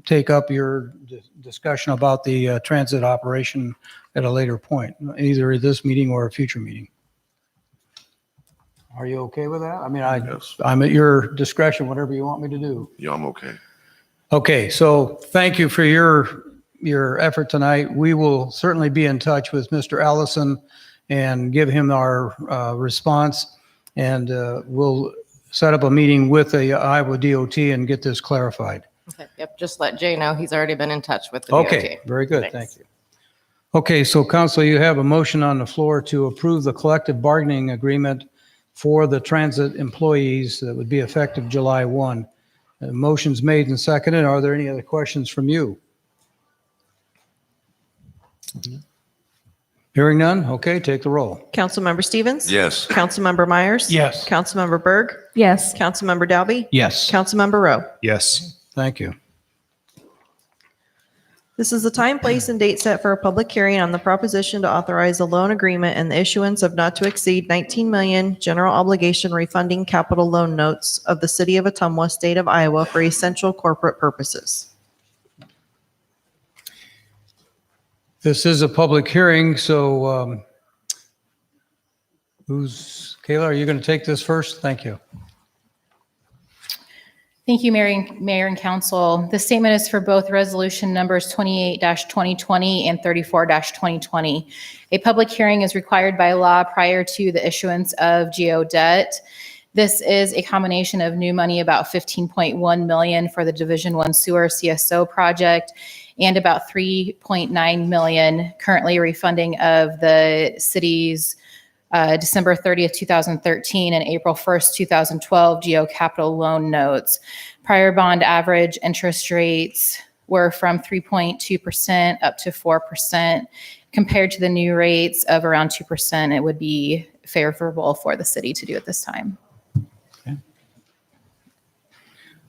take up your discussion about the transit operation at a later point, either at this meeting or a future meeting. Are you okay with that? I mean, Yes. I'm at your discretion, whatever you want me to do. Yeah, I'm okay. Okay, so thank you for your effort tonight. We will certainly be in touch with Mr. Allison and give him our response. And we'll set up a meeting with the Iowa DOT and get this clarified. Okay, yep, just let Jay know he's already been in touch with the DOT. Okay, very good, Thanks. thank you. Okay, so council, you have a motion on the floor to approve the collective bargaining agreement for the transit employees that would be effective July 1. Motion's made and seconded. Are there any other questions from you? Hearing none? Okay, take the roll. Councilmember Stevens? Yes. Councilmember Myers? Yes. Councilmember Berg? Yes. Councilmember Dalby? Yes. Councilmember Rowe? Yes. Thank you. This is the time, place, and date set for a public hearing on the proposition to authorize a loan agreement and the issuance of not to exceed 19 million general obligation refunding capital loan notes of the City of Ottumwa, State of Iowa for essential corporate purposes. This is a public hearing, so Kayla, are you going to take this first? Thank you. Thank you, Mayor and Council. The statement is for both resolution numbers 28-2020 and 34-2020. A public hearing is required by law prior to the issuance of GO debt. This is a combination of new money, about $15.1 million for the Division 1 Sewer CSO project, and about $3.9 million currently refunding of the city's December 30th, 2013 and April 1st, 2012 GO capital loan notes. Prior bond average interest rates were from 3.2% up to 4%. Compared to the new rates of around 2%, it would be favorable for the city to do at this time.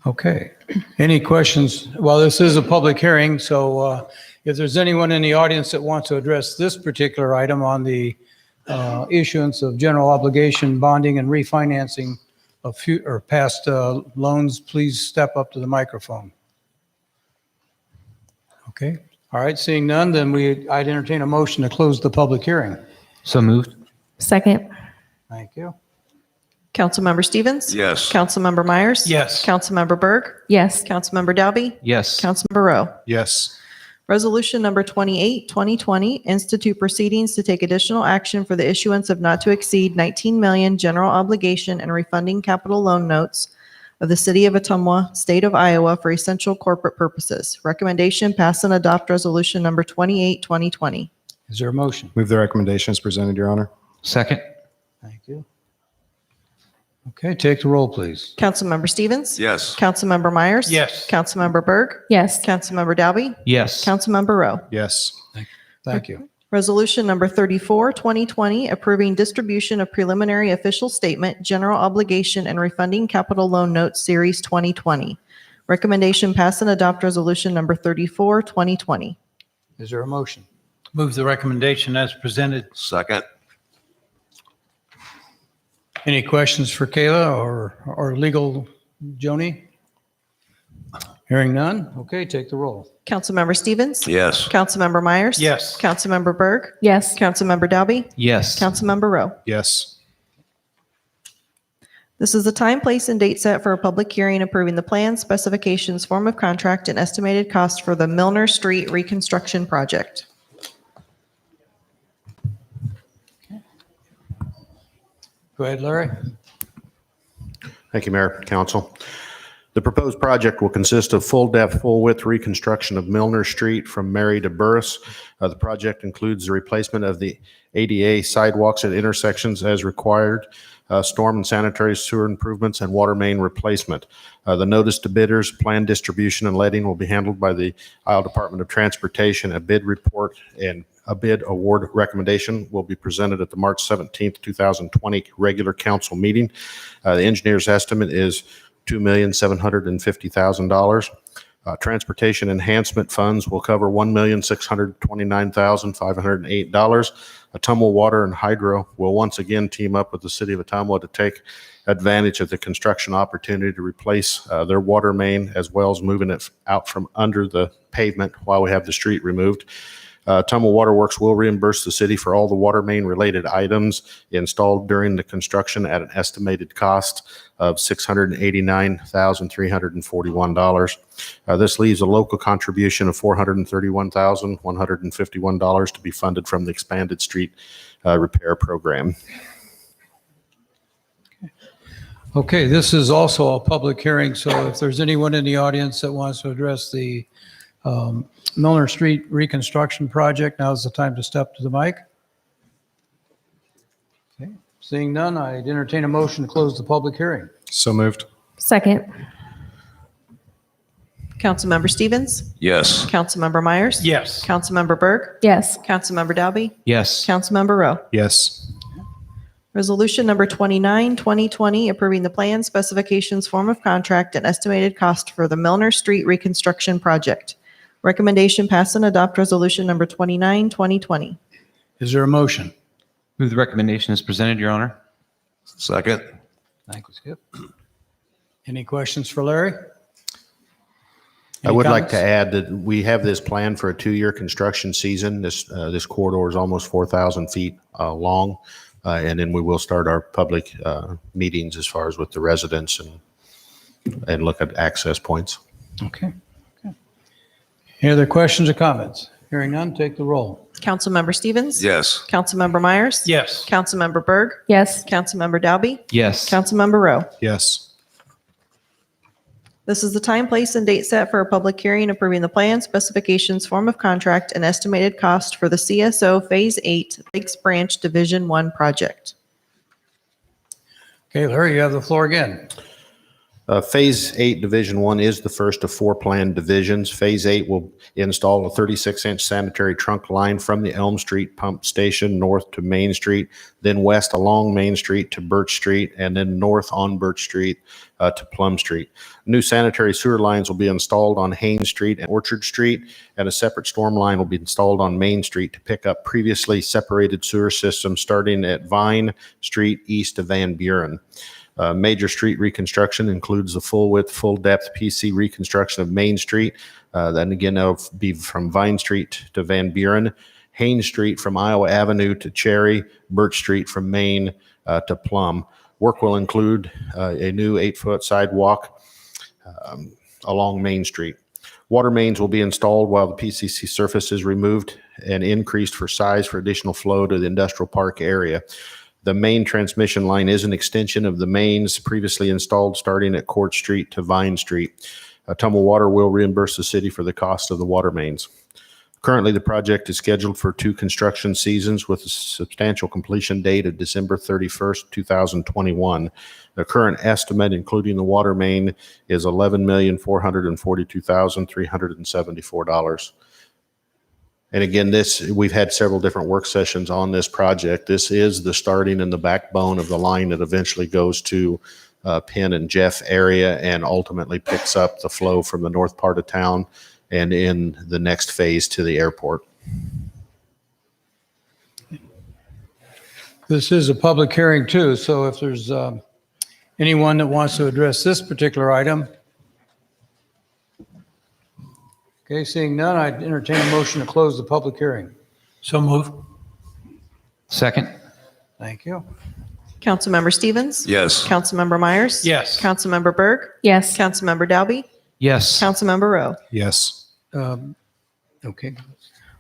Okay. Any questions? Well, this is a public hearing, so if there's anyone in the audience that wants to address this particular item on the issuance of general obligation bonding and refinancing of past loans, please step up to the microphone. Okay. All right. Seeing none, then I'd entertain a motion to close the public hearing. So moved. Second. Thank you. Councilmember Stevens? Yes. Councilmember Myers? Yes. Councilmember Berg? Yes. Councilmember Dalby? Yes. Councilmember Rowe? Yes. Resolution number 28-2020, institute proceedings to take additional action for the issuance of not to exceed 19 million general obligation and refunding capital loan notes of the City of Ottumwa, State of Iowa for essential corporate purposes. Recommendation, pass and adopt resolution number 28-2020. Is there a motion? Move the recommendation as presented, Your Honor. Second. Thank you. Okay, take the roll, please. Councilmember Stevens? Yes. Councilmember Myers? Yes. Councilmember Berg? Yes. Councilmember Dalby? Yes. Councilmember Rowe? Yes. Thank you. Resolution number 34-2020, approving distribution of preliminary official statement, general obligation and refunding capital loan notes, Series 2020. Recommendation, pass and adopt resolution number 34-2020. Is there a motion? Move the recommendation as presented. Second. Any questions for Kayla or legal Joni? Hearing none. Okay, take the roll. Councilmember Stevens? Yes. Councilmember Myers? Yes. Councilmember Berg? Yes. Councilmember Dalby? Yes. Councilmember Rowe? Yes. This is the time, place, and date set for a public hearing approving the plans, specifications, form of contract, and estimated cost for the Milner Street reconstruction project. Go ahead, Larry. Thank you, Mayor, Council. The proposed project will consist of full-depth, full-width reconstruction of Milner Street from Mary to Burris. The project includes the replacement of the ADA sidewalks at intersections as required, storm and sanitary sewer improvements, and water main replacement. The notice to bidders, plan distribution, and letting will be handled by the Iowa Department of Transportation. A bid report and a bid award recommendation will be presented at the March 17th, 2020 regular council meeting. The engineer's estimate is $2,750,000. Transportation enhancement funds will cover $1,629,508. Ottumwa Water and Hydro will once again team up with the City of Ottumwa to take advantage of the construction opportunity to replace their water main, as well as moving it out from under the pavement while we have the street removed. Ottumwa Waterworks will reimburse the city for all the water main related items installed during the construction at an estimated cost of $689,341. This leaves a local contribution of $431,151 to be funded from the expanded street repair program. Okay, this is also a public hearing, so if there's anyone in the audience that wants to address the Milner Street reconstruction project, now's the time to step to the mic. Okay, seeing none, I'd entertain a motion to close the public hearing. So moved. Second. Councilmember Stevens? Yes. Councilmember Myers? Yes. Councilmember Berg? Yes. Councilmember Dalby? Yes. Councilmember Rowe? Yes. Resolution number 29, 2020, approving the plan, specifications, form of contract, and estimated cost for the Milner Street reconstruction project. Recommendation pass and adopt resolution number 29, 2020. Is there a motion? Move the recommendation as presented, Your Honor. Second. Thank you, Skip. Any questions for Larry? I Any would like to comments? add that we have this plan for a 2-year construction season. This corridor is almost 4,000 feet long. And then we will start our public meetings as far as with the residents and look at access points. Okay. Any other questions or comments? Hearing none, take the roll. Councilmember Stevens? Yes. Councilmember Myers? Yes. Councilmember Berg? Yes. Councilmember Dalby? Yes. Councilmember Rowe? Yes. This is the time, place, and date set for a public hearing approving the plan, specifications, form of contract, and estimated cost for the CSO Phase 8 Lakes Branch Division 1 project. Okay, Larry, you have the floor again. Phase 8 Division 1 is the first of 4 planned divisions. Phase 8 will install a 36-inch sanitary trunk line from the Elm Street pump station north to Main Street, then west along Main Street to Birch Street, and then north on Birch Street to Plum Street. New sanitary sewer lines will be installed on Haynes Street and Orchard Street, and a separate storm line will be installed on Main Street to pick up previously separated sewer systems starting at Vine Street east of Van Buren. Major street reconstruction includes the full-width, full-depth PC reconstruction of Main Street. Then again, that'll be from Vine Street to Van Buren, Haynes Street from Iowa Avenue to Cherry, Birch Street from Main to Plum. Work will include a new 8-foot sidewalk along Main Street. Water mains will be installed while the PCC surface is removed and increased for size for additional flow to the industrial park area. The main transmission line is an extension of the mains previously installed starting at Court Street to Vine Street. Ottumwa Water will reimburse the city for the cost of the water mains. Currently, the project is scheduled for 2 construction seasons with a substantial completion date of December 31st, 2021. The current estimate, including the water main, is $11,442,374. And again, we've had several different work sessions on this project. This is the starting and the backbone of the line that eventually goes to Penn and Jeff area and ultimately picks up the flow from the north part of town and in the next phase to the airport. This is a public hearing too, so if there's anyone that wants to address this particular item. Okay, seeing none, I'd entertain a motion to close the public hearing. So move. Second. Thank you. Councilmember Stevens? Yes. Councilmember Myers? Yes. Councilmember Berg? Yes. Councilmember Dalby? Yes. Councilmember Rowe? Yes. Okay.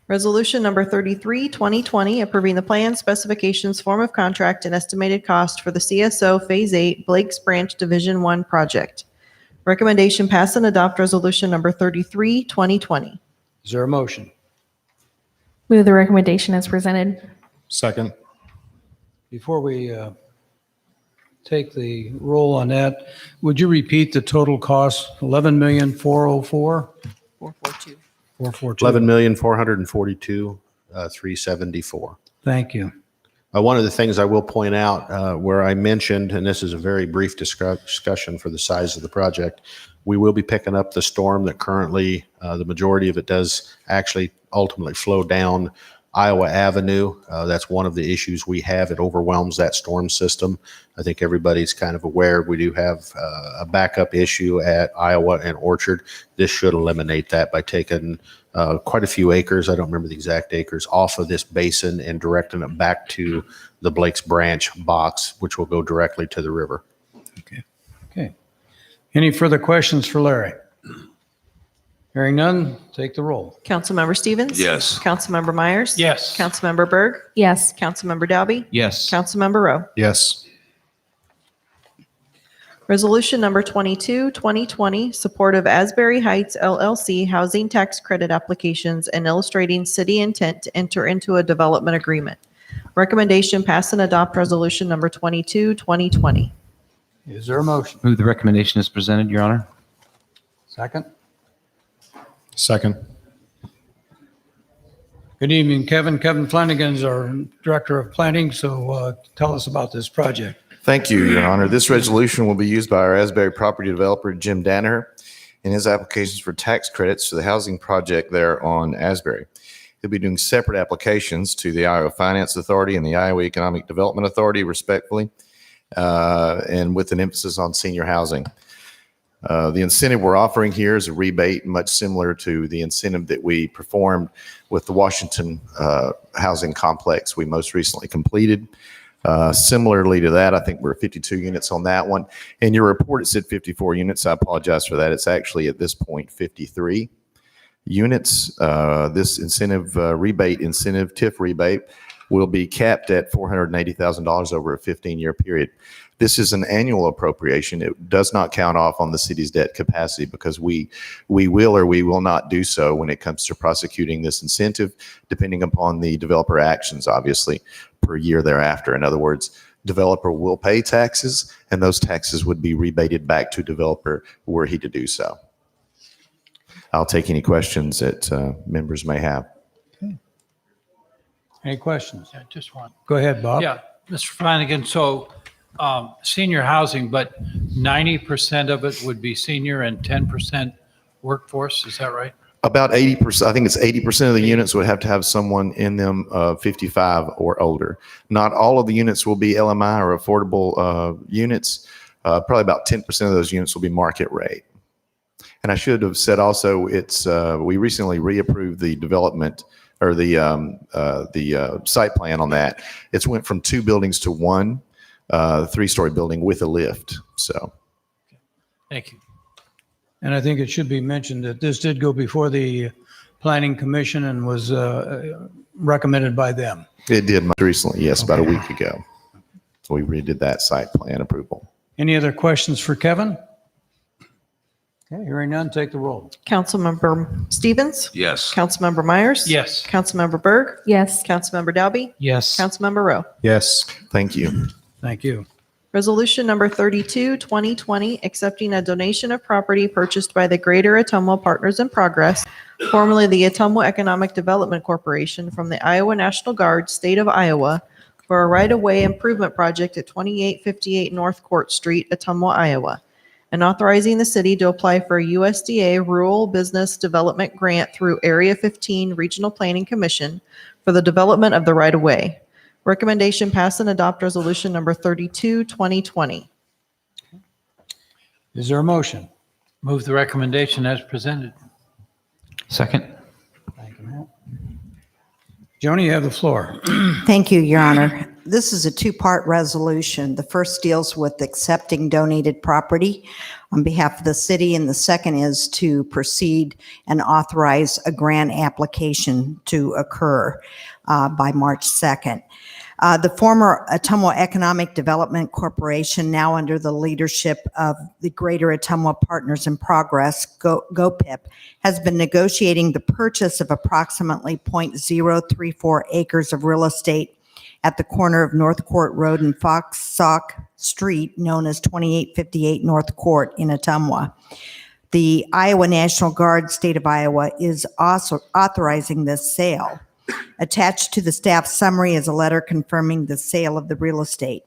Resolution number 33, 2020, approving the plan, specifications, form of contract, and estimated cost for the CSO Phase 8 Blake's Branch Division 1 project. Recommendation pass and adopt resolution number 33, 2020. Is there a motion? Move the recommendation as presented. Second. Before we take the roll on that, would you repeat the total cost? 11,404? 442. 442. $11,442,374. Thank you. One of the things I will point out where I mentioned, and this is a very brief discussion for the size of the project, we will be picking up the storm that currently, the majority of it does actually ultimately flow down Iowa Avenue. That's one of the issues we have. It overwhelms that storm system. I think everybody's kind of aware we do have a backup issue at Iowa and Orchard. This should eliminate that by taking quite a few acres, I don't remember the exact acres, off of this basin and directing it back to the Blake's Branch box, which will go directly to the river. Okay. Any further questions for Larry? Hearing none, take the roll. Councilmember Stevens? Yes. Councilmember Myers? Yes. Councilmember Berg? Yes. Councilmember Dalby? Yes. Councilmember Rowe? Yes. Resolution number 22, 2020, support of Asbury Heights LLC housing tax credit applications and illustrating city intent to enter into a development agreement. Recommendation pass and adopt resolution number 22, 2020. Is there a motion? Move the recommendation as presented, Your Honor. Second? Second. Good evening, Kevin. Kevin Flanagan is our Director of Planning, so tell us about this project. Thank you, Your Honor. This resolution will be used by our Asbury property developer, Jim Danaher, in his applications for tax credits to the housing project there on Asbury. He'll be doing separate applications to the Iowa Finance Authority and the Iowa Economic Development Authority, respectively, and with an emphasis on senior housing. The incentive we're offering here is a rebate, much similar to the incentive that we performed with the Washington housing complex we most recently completed. Similarly to that, I think we're 52 units on that one. In your report, it said 54 units. I apologize for that. It's actually at this point 53 units. This incentive rebate, TIF rebate, will be capped at $480,000 over a 15-year period. This is an annual appropriation. It does not count off on the city's debt capacity because we will or we will not do so when it comes to prosecuting this incentive, depending upon the developer actions, obviously, per year thereafter. In other words, developer will pay taxes, and those taxes would be rebated back to developer were he to do so. I'll take any questions that members may have. Any questions? Yeah, just one. Go ahead, Bob. Yeah, Mr. Flanagan, so senior housing, but 90% of it would be senior and 10% workforce, is that right? About 80%, I think it's 80% of the units would have to have someone in them 55 or older. Not all of the units will be LMI or affordable units. Probably about 10% of those units will be market rate. And I should have said also, it's we recently reapproved the development or the site plan on that. It's went from 2 buildings to 1 3-story building with a lift. So, Thank you. And I think it should be mentioned that this did go before the Planning Commission and was recommended by them. it did most recently, yes, about a week ago. So we redid that site plan approval. Any other questions for Kevin? Okay, hearing none, take the roll. Councilmember Stevens? Yes. Councilmember Myers? Yes. Councilmember Berg? Yes. Councilmember Dalby? Yes. Councilmember Rowe? Yes. Thank you. Thank you. Resolution number 32, 2020, accepting a donation of property purchased by the Greater Ottumwa Partners in Progress, formerly the Ottumwa Economic Development Corporation, from the Iowa National Guard, State of Iowa, for a right-of-way improvement project at 2858 North Court Street, Ottumwa, Iowa, and authorizing the city to apply for a USDA Rural Business Development Grant through Area 15 Regional Planning Commission for the development of the right-of-way. Recommendation pass and adopt resolution number 32, 2020. Is there a motion? Move the recommendation as presented. Second. Thank you, Matt. Joni, you have the floor. Thank you, Your Honor. This is a two-part resolution. The first deals with accepting donated property on behalf of the city, and the second is to proceed and authorize a grant application to occur by March 2nd. The former Ottumwa Economic Development Corporation, now under the leadership of the Greater Ottumwa Partners in Progress, GOPIP, has been negotiating the purchase of approximately 0.034 acres of real estate at the corner of North Court Road and Fox Sauk Street, known as 2858 North Court in Ottumwa. The Iowa National Guard, State of Iowa, is also authorizing this sale. Attached to the staff summary is a letter confirming the sale of the real estate.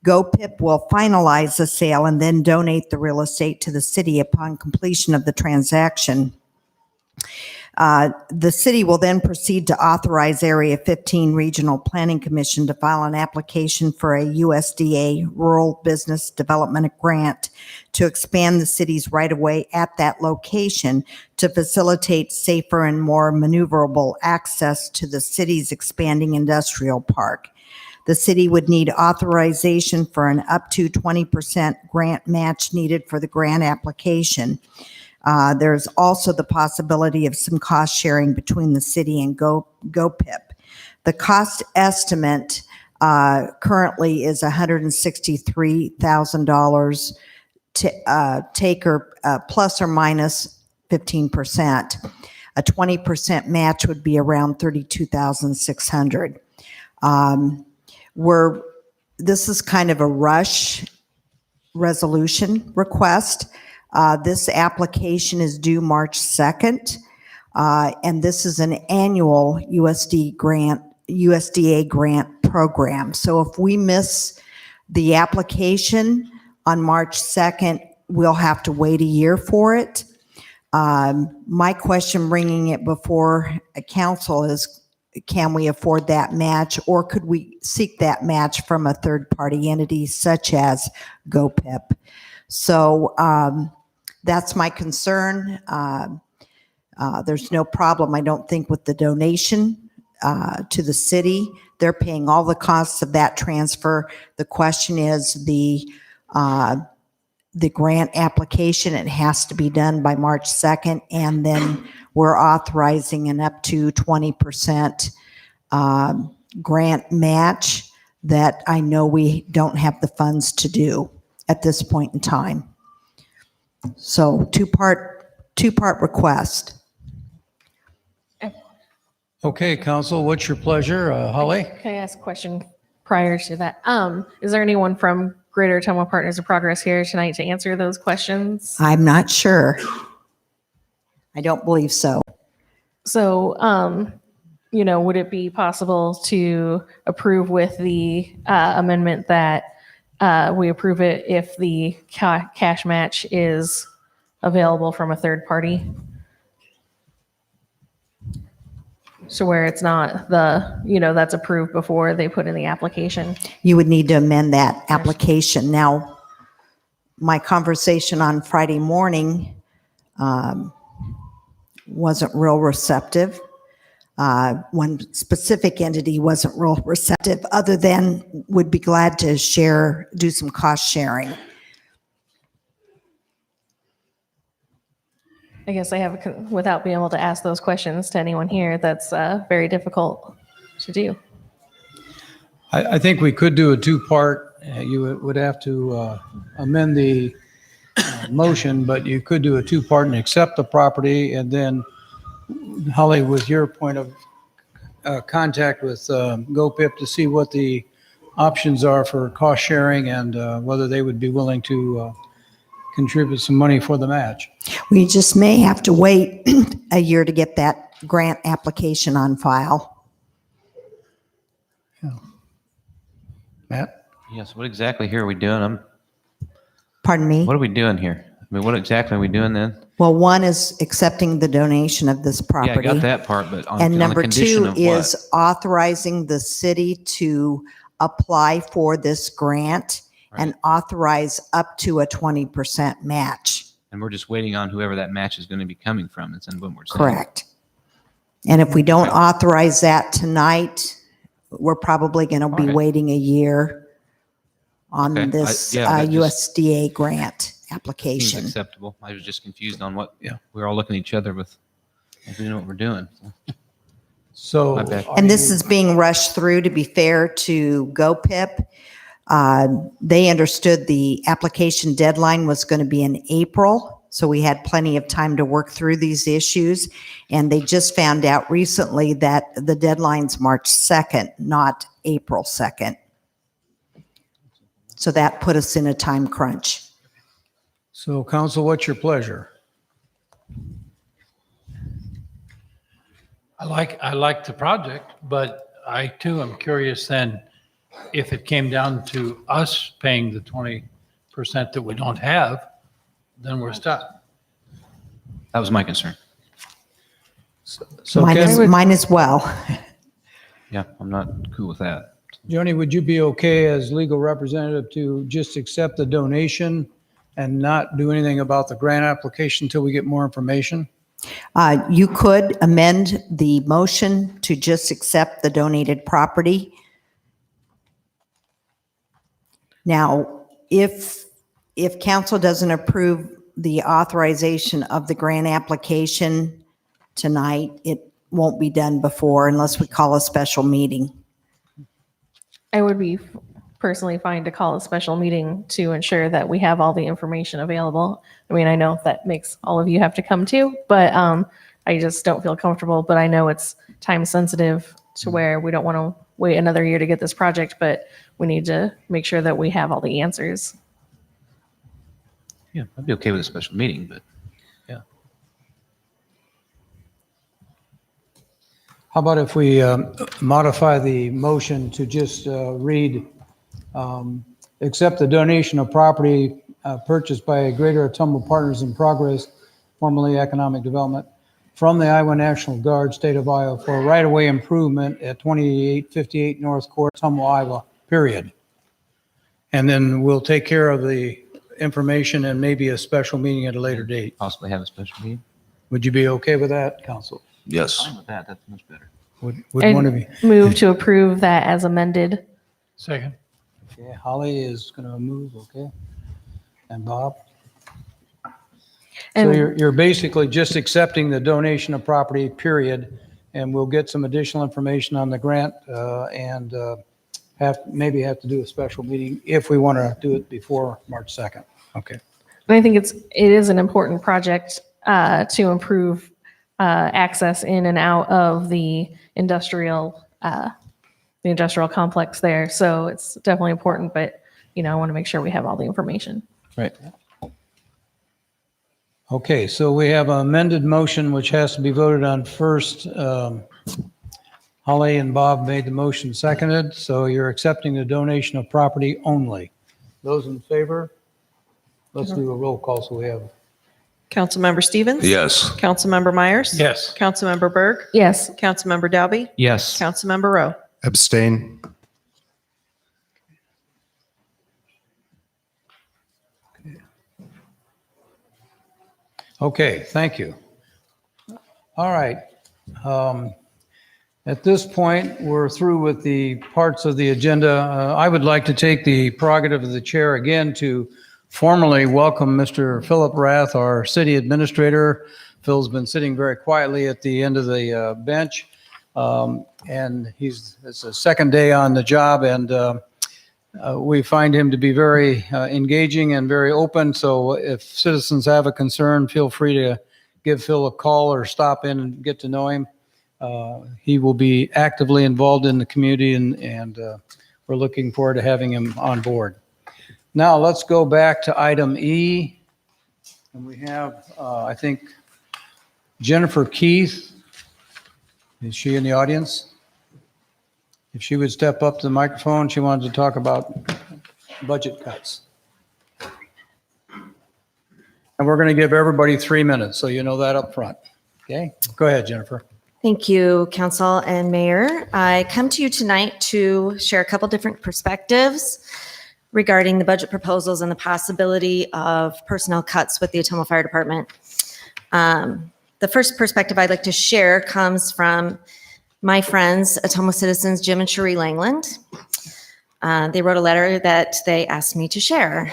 GOPIP will finalize the sale and then donate the real estate to the city upon completion of the transaction. The city will then proceed to authorize Area 15 Regional Planning Commission to file an application for a USDA Rural Business Development Grant to expand the city's right-of-way at that location to facilitate safer and more maneuverable access to the city's expanding industrial park. The city would need authorization for an up to 20% grant match needed for the grant application. There's also the possibility of some cost sharing between the city and GoPIP. The cost estimate currently is $163,000 taker plus or minus 15%. A 20% match would be around $32,600. This is kind of a rush resolution request. This application is due March 2nd, and this is an annual USDA grant program. So if we miss the application on March 2nd, we'll have to wait a year for it. My question bringing it before a council is, can we afford that match, or could we seek that match from a third-party entity such as GoPIP? So that's my concern. There's no problem, I don't think, with the donation to the city. They're paying all the costs of that transfer. The question is the grant application. It has to be done by March 2nd, and then we're authorizing an up to 20% grant match that I know we don't have the funds to do at this point in time. So two-part request. Okay, council, what's your pleasure? Holly? Can I ask a question prior to that? Is there anyone from Greater Ottumwa Partners of Progress here tonight to answer those questions? I'm not sure. I don't believe so. So, would it be possible to approve with the amendment that we approve it if the cash match is available from a third party? So where it's not that's approved before they put in the application? You would need to amend that application. Now, my conversation on Friday morning wasn't real receptive. One specific entity wasn't real receptive, other than would be glad to do some cost sharing. I guess I have, without being able to ask those questions to anyone here, that's very difficult to do. I think we could do a two-part. You would have to amend the motion, but you could do a two-part and accept the property, and then, Holly, with your point of contact with GoPIP to see what the options are for cost sharing and whether they would be willing to contribute some money for the match. We just may have to wait a year to get that grant application on file. Yeah. Matt? Yes, what exactly here are we doing? Pardon me? What are we doing here? I mean, what exactly are we doing then? Well, one is accepting the donation of this property. Yeah, I got that part, but on And the number condition two of is what? authorizing the city to apply for this grant and authorize up to a 20% match. And we're just waiting on whoever that match is going to be coming from. That's in what we're saying. Correct. And if we don't authorize that tonight, we're probably going to be waiting a year on Okay. this that just USDA grant seems application. acceptable. I was just confused on what, we're all looking at each other with, we know what we're doing. So, My bad. And this is being rushed through, to be fair to GoPIP. They understood the application deadline was going to be in April, so we had plenty of time to work through these issues. And they just found out recently that the deadline's March 2nd, not April 2nd. So that put us in a time crunch. So council, what's your pleasure? I like the project, but I too am curious then, if it came down to us paying the 20% that we don't have, then we're stuck. That was my concern. So Mine Ken, mine as well. Yeah, I'm not cool with that. Joni, would you be okay as legal representative to just accept the donation and not do anything about the grant application until we get more information? You could amend the motion to just accept the donated property. Now, if council doesn't approve the authorization of the grant application tonight, it won't be done before unless we call a special meeting. I would be personally fine to call a special meeting to ensure that we have all the information available. I mean, I know that makes all of you have to come too, but I just don't feel comfortable. But I know it's time sensitive to where we don't want to wait another year to get this project, but we need to make sure that we have all the answers. Yeah, I'd be okay with a special meeting, but How about if we modify the motion to just read, accept the donation of property purchased by Greater Ottumwa Partners in Progress, formerly Economic Development, from the Iowa National Guard, State of Iowa, for right-of-way improvement at 2858 North Court, Ottumwa, Iowa, period. And then we'll take care of the information and maybe a special meeting at a later date. possibly have a special meeting. Would you be okay with that, council? Yes. Fine with that. That's much better. Would one of you? Move to approve that as amended. Second. Okay, Holly is going to move, okay? And Bob? So And you're basically just accepting the donation of property, period, and we'll get some additional information on the grant and maybe have to do a special meeting if we want to do it before March 2nd. Okay. I think it is an important project to improve access in and out of the industrial complex there. So it's definitely important, but I want to make sure we have all the information. Right. Okay, so we have an amended motion which has to be voted on first. Holly and Bob made the motion, seconded, so you're accepting the donation of property only. Those in favor? Let's do a roll call so we have. Councilmember Stevens? Yes. Councilmember Myers? Yes. Councilmember Berg? Yes. Councilmember Dalby? Yes. Councilmember Rowe? Abstain. Okay, thank you. All right. At this point, we're through with the parts of the agenda. I would like to take the prerogative of the chair again to formally welcome Mr. Philip Rath, our city administrator. Phil's been sitting very quietly at the end of the bench, and it's a second day on the job, and we find him to be very engaging and very open. So if citizens have a concern, feel free to give Phil a call or stop in and get to know him. He will be actively involved in the community, and we're looking forward to having him on board. Now, let's go back to item E. And we have, I think, Jennifer Keith. Is she in the audience? If she would step up to the microphone, she wanted to talk about budget cuts. And we're going to give everybody 3 minutes, so you know that up front. Okay? Go ahead, Jennifer. Thank you, Council and Mayor. I come to you tonight to share a couple different perspectives regarding the budget proposals and the possibility of personnel cuts with the Ottumwa Fire Department. The first perspective I'd like to share comes from my friends, Ottumwa citizens Jim and Cherie Langland. They wrote a letter that they asked me to share.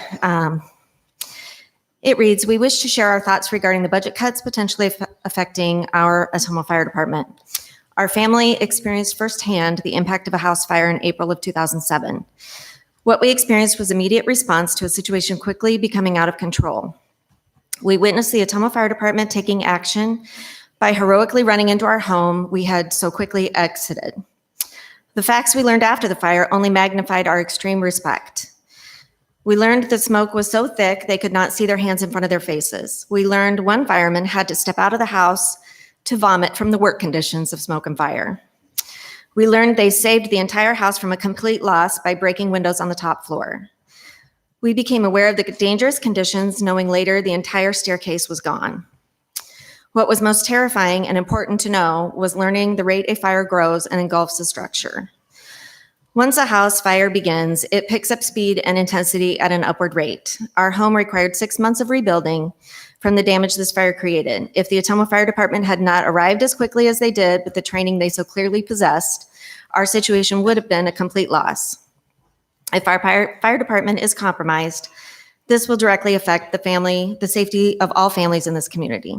It reads, "We wish to share our thoughts regarding the budget cuts potentially affecting our Ottumwa Fire Department. Our family experienced firsthand the impact of a house fire in April of 2007. What we experienced was immediate response to a situation quickly becoming out of control. We witnessed the Ottumwa Fire Department taking action by heroically running into our home we had so quickly exited. The facts we learned after the fire only magnified our extreme respect. We learned the smoke was so thick they could not see their hands in front of their faces. We learned one fireman had to step out of the house to vomit from the work conditions of smoke and fire. We learned they saved the entire house from a complete loss by breaking windows on the top floor. We became aware of the dangerous conditions, knowing later the entire staircase was gone. What was most terrifying and important to know was learning the rate a fire grows and engulfs a structure. Once a house fire begins, it picks up speed and intensity at an upward rate. Our home required 6 months of rebuilding from the damage this fire created. If the Ottumwa Fire Department had not arrived as quickly as they did with the training they so clearly possessed, our situation would have been a complete loss. If our fire department is compromised, this will directly affect the safety of all families in this community.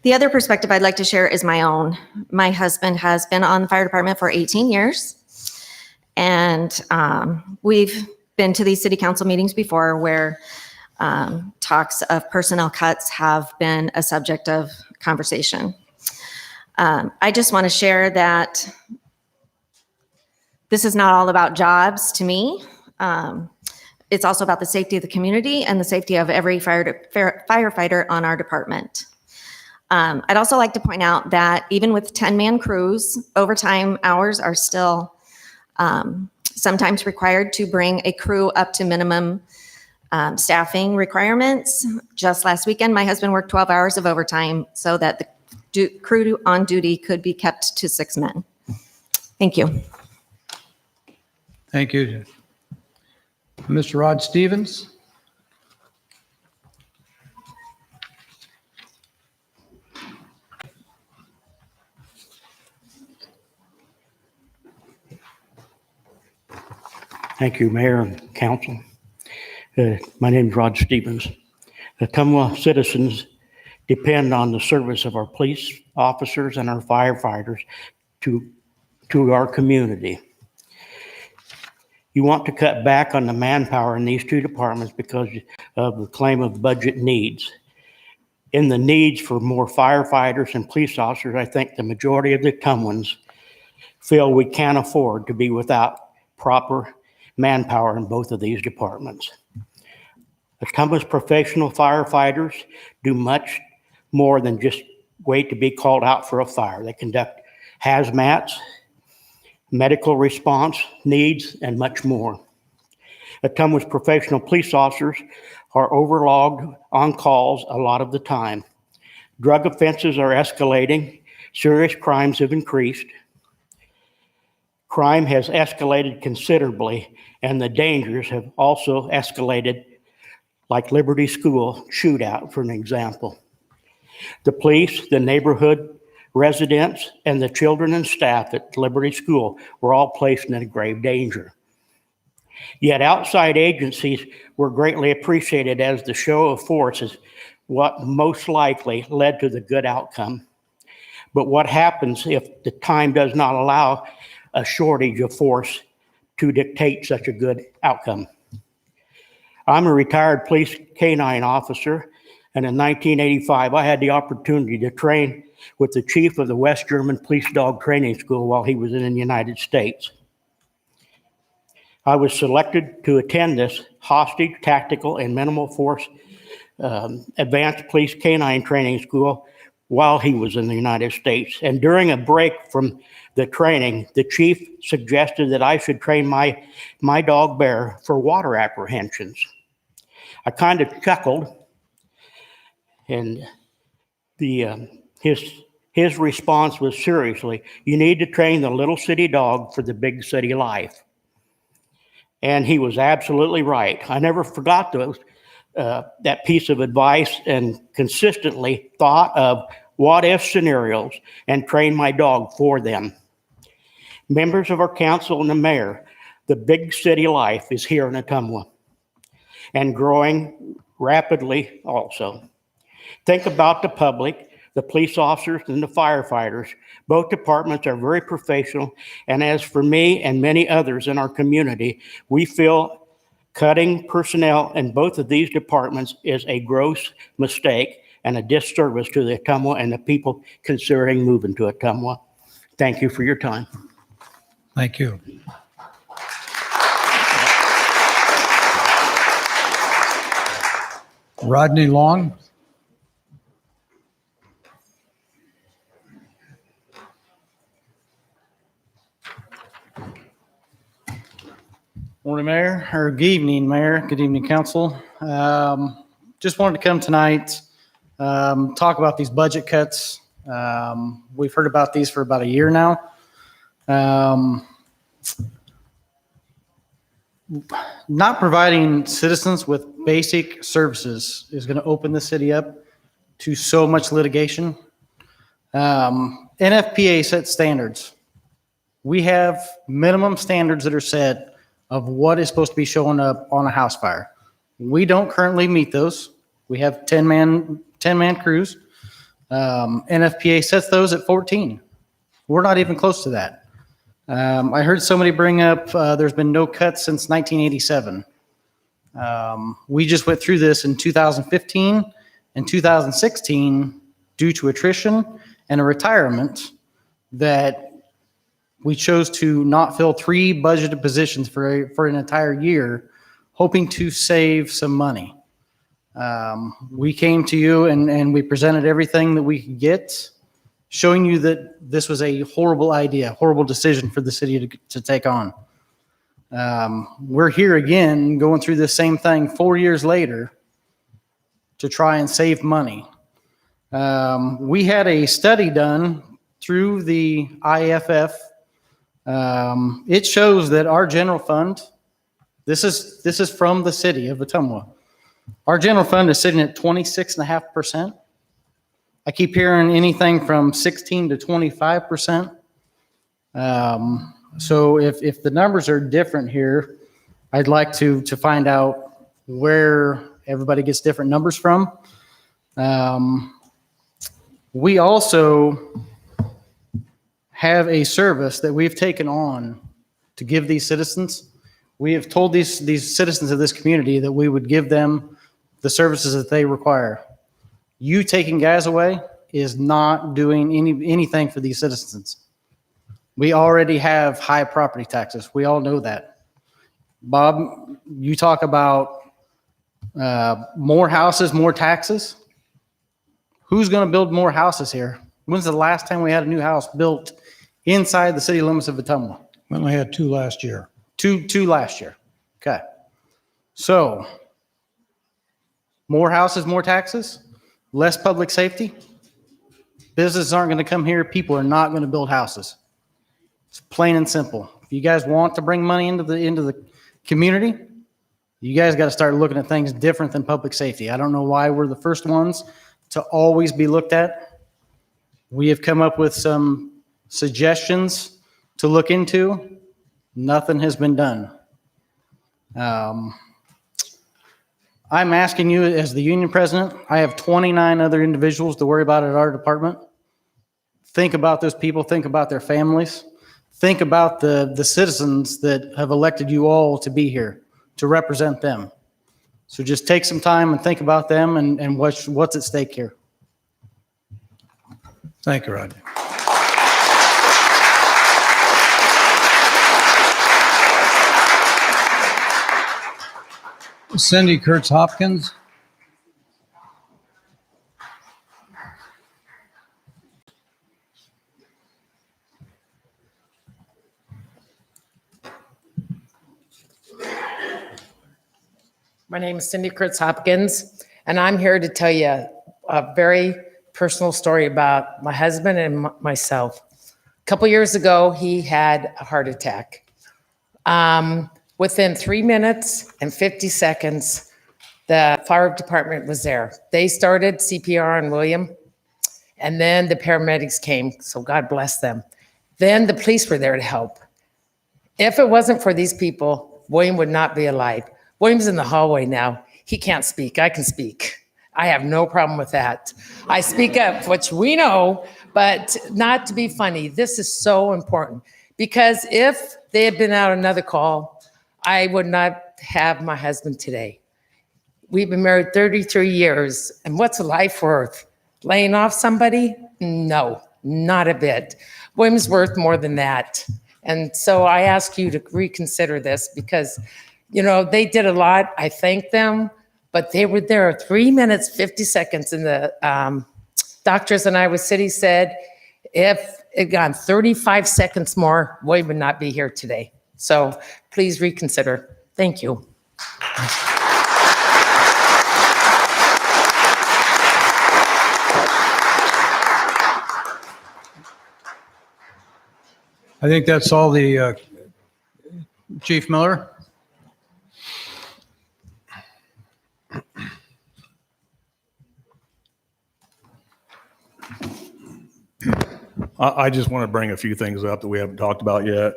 The other perspective I'd like to share is my own. My husband has been on the fire department for 18 years, and we've been to these city council meetings before where talks of personnel cuts have been a subject of conversation. I just want to share that this is not all about jobs to me. It's also about the safety of the community and the safety of every firefighter on our department. I'd also like to point out that even with 10-man crews, overtime hours are still sometimes required to bring a crew up to minimum staffing requirements. Just last weekend, my husband worked 12 hours of overtime so that the crew on duty could be kept to 6 men. Thank you. Thank you. Mr. Rod Stevens? Thank you, Mayor and Council. My name is Rod Stevens. The Ottumwa citizens depend on the service of our police officers and our firefighters to our community. You want to cut back on the manpower in these two departments because of the claim of budget needs. In the needs for more firefighters and police officers, I think the majority of the Ottumwans feel we can't afford to be without proper manpower in both of these departments. Ottumwa's professional firefighters do much more than just wait to be called out for a fire. They conduct hazmats, medical response needs, and much more. Ottumwa's professional police officers are overlogged on calls a lot of the time. Drug offenses are escalating. Serious crimes have increased. Crime has escalated considerably, and the dangers have also escalated, like Liberty School shootout, for an example. The police, the neighborhood residents, and the children and staff at Liberty School were all placed in grave danger. Yet outside agencies were greatly appreciated as the show of force is what most likely led to the good outcome. But what happens if the time does not allow a shortage of force to dictate such a good outcome? I'm a retired police canine officer, and in 1985, I had the opportunity to train with the chief of the West German Police Dog Training School while he was in the United States. I was selected to attend this hostage, tactical, and minimal force advanced police canine training school while he was in the United States. And during a break from the training, the chief suggested that I should train my dog Bear for water apprehensions. I kind of chuckled, and his response was, seriously, you need to train the little city dog for the big city life. And he was absolutely right. I never forgot that piece of advice and consistently thought of what if scenarios and trained my dog for them. Members of our council and the mayor, the big city life is here in Ottumwa and growing rapidly also. Think about the public, the police officers, and the firefighters. Both departments are very professional, and as for me and many others in our community, we feel cutting personnel in both of these departments is a gross mistake and a disservice to the Ottumwa and the people considering moving to Ottumwa. Thank you for your time. Thank you. Rodney Long? Morning, Mayor, or good evening, Mayor. Good evening, Council. Just wanted to come tonight talk about these budget cuts. We've heard about these for about a year now. Not providing citizens with basic services is going to open the city up to so much litigation. NFPA set standards. We have minimum standards that are set of what is supposed to be showing up on a house fire. We don't currently meet those. We have 10-man crews. NFPA sets those at 14. We're not even close to that. I heard somebody bring up there's been no cuts since 1987. We just went through this in 2015 and 2016 due to attrition and a retirement that we chose to not fill 3 budgeted positions for an entire year, hoping to save some money. We came to you and we presented everything that we could get, showing you that this was a horrible idea, horrible decision for the city to take on. We're here again, going through the same thing 4 years later to try and save money. We had a study done through the IFF. It shows that our general fund, this is from the city of Ottumwa. Our general fund is sitting at 26.5%. I keep hearing anything from 16 to 25%. So if the numbers are different here, I'd like to find out where everybody gets different numbers from. We also have a service that we've taken on to give these citizens. We have told these citizens of this community that we would give them the services that they require. You taking gas away is not doing anything for these citizens. We already have high property taxes. We all know that. Bob, you talk about more houses, more taxes. Who's going to build more houses here? When's the last time we had a new house built inside the city limits of Ottumwa? We only had 2 last year. Two last year. Okay. So more houses, more taxes, less public safety. Businesses aren't going to come here. People are not going to build houses. It's plain and simple. If you guys want to bring money into the community, you guys got to start looking at things different than public safety. I don't know why we're the first ones to always be looked at. We have come up with some suggestions to look into. Nothing has been done. I'm asking you as the union president, I have 29 other individuals to worry about at our department. Think about those people, think about their families, think about the citizens that have elected you all to be here, to represent them. So just take some time and think about them and what's at stake here. Thank you, Rodney. Cindy Kurtz Hopkins. My name is Cindy Kurtz Hopkins, and I'm here to tell you a very personal story about my husband and myself. A couple years ago, he had a heart attack. Within 3 minutes and 50 seconds, the fire department was there. They started CPR on William, and then the paramedics came, so God bless them. Then the police were there to help. If it wasn't for these people, William would not be alive. William's in the hallway now. He can't speak. I can speak. I have no problem with that. I speak up, which we know, but not to be funny. This is so important because if they had been out another call, I would not have my husband today. We've been married 33 years, and what's life worth? Laying off somebody? No, not a bit. William's worth more than that. And so I ask you to reconsider this because, you know, they did a lot. I thank them, but they were there 3 minutes, 50 seconds. And the doctors in Iowa City said, if it gone 35 seconds more, William would not be here today. So please reconsider. Thank you. I think that's all the, Chief Miller? I just want to bring a few things up that we haven't talked about yet.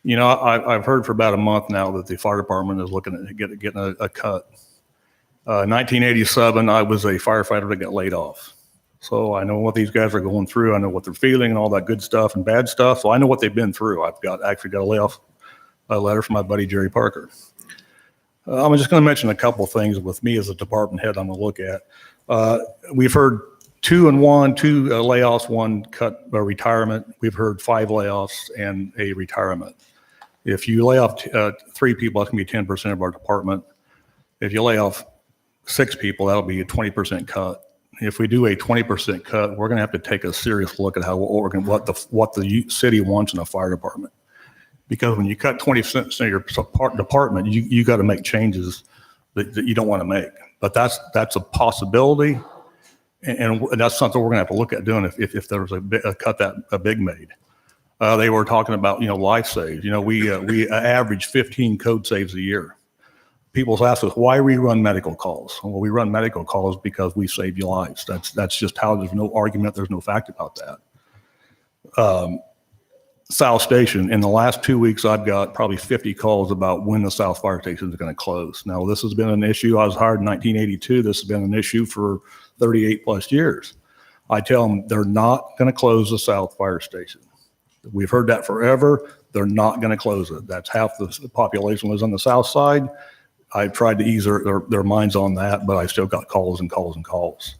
You know, I've heard for about a month now that the fire department is looking at getting a cut. 1987, I was a firefighter that got laid off. So I know what these guys are going through. I know what they're feeling and all that good stuff and bad stuff. So I know what they've been through. I've actually got a layoff letter from my buddy Jerry Parker. I'm just going to mention a couple things with me as a department head I'm going to look at. We've heard two layoffs, one cut a retirement. We've heard 5 layoffs and a retirement. If you lay off 3 people, that's going to be 10% of our department. If you lay off 6 people, that'll be a 20% cut. If we do a 20% cut, we're going to have to take a serious look at what the city wants in a fire department. Because when you cut 20% of your department, you got to make changes that you don't want to make. But that's a possibility, and that's something we're going to have to look at doing if there's a cut that a big made. They were talking about life saves. We average 15 code saves a year. People ask us why we run medical calls. Well, we run medical calls because we save you lives. That's just how. There's no argument. There's no fact about that. South Station. In the last 2 weeks, I've got probably 50 calls about when the South Fire Station is going to close. Now, this has been an issue. I was hired in 1982. This has been an issue for 38 plus years. I tell them they're not going to close the South Fire Station. We've heard that forever. They're not going to close it. That's half the population lives on the south side. I've tried to ease their minds on that, but I still got calls and calls and calls.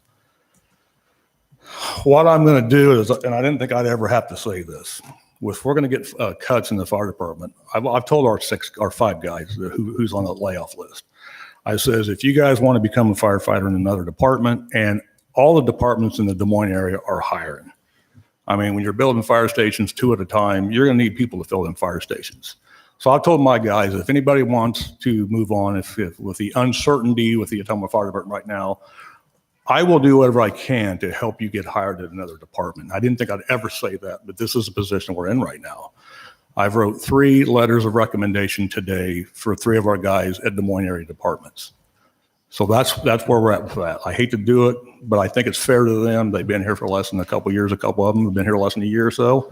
What I'm going to do is, and I didn't think I'd ever have to say this, if we're going to get cuts in the fire department, I've told our 5 guys who's on the layoff list. I says, if you guys want to become a firefighter in another department, and all the departments in the Des Moines area are hiring. I mean, when you're building fire stations 2 at a time, you're going to need people to fill in fire stations. So I've told my guys, if anybody wants to move on, if with the uncertainty with the Ottumwa Fire Department right now, I will do whatever I can to help you get hired at another department. I didn't think I'd ever say that, but this is a position we're in right now. I've wrote 3 letters of recommendation today for 3 of our guys at Des Moines area departments. So that's where we're at with that. I hate to do it, but I think it's fair to them. They've been here for less than a couple of years. A couple of them have been here less than a year or so.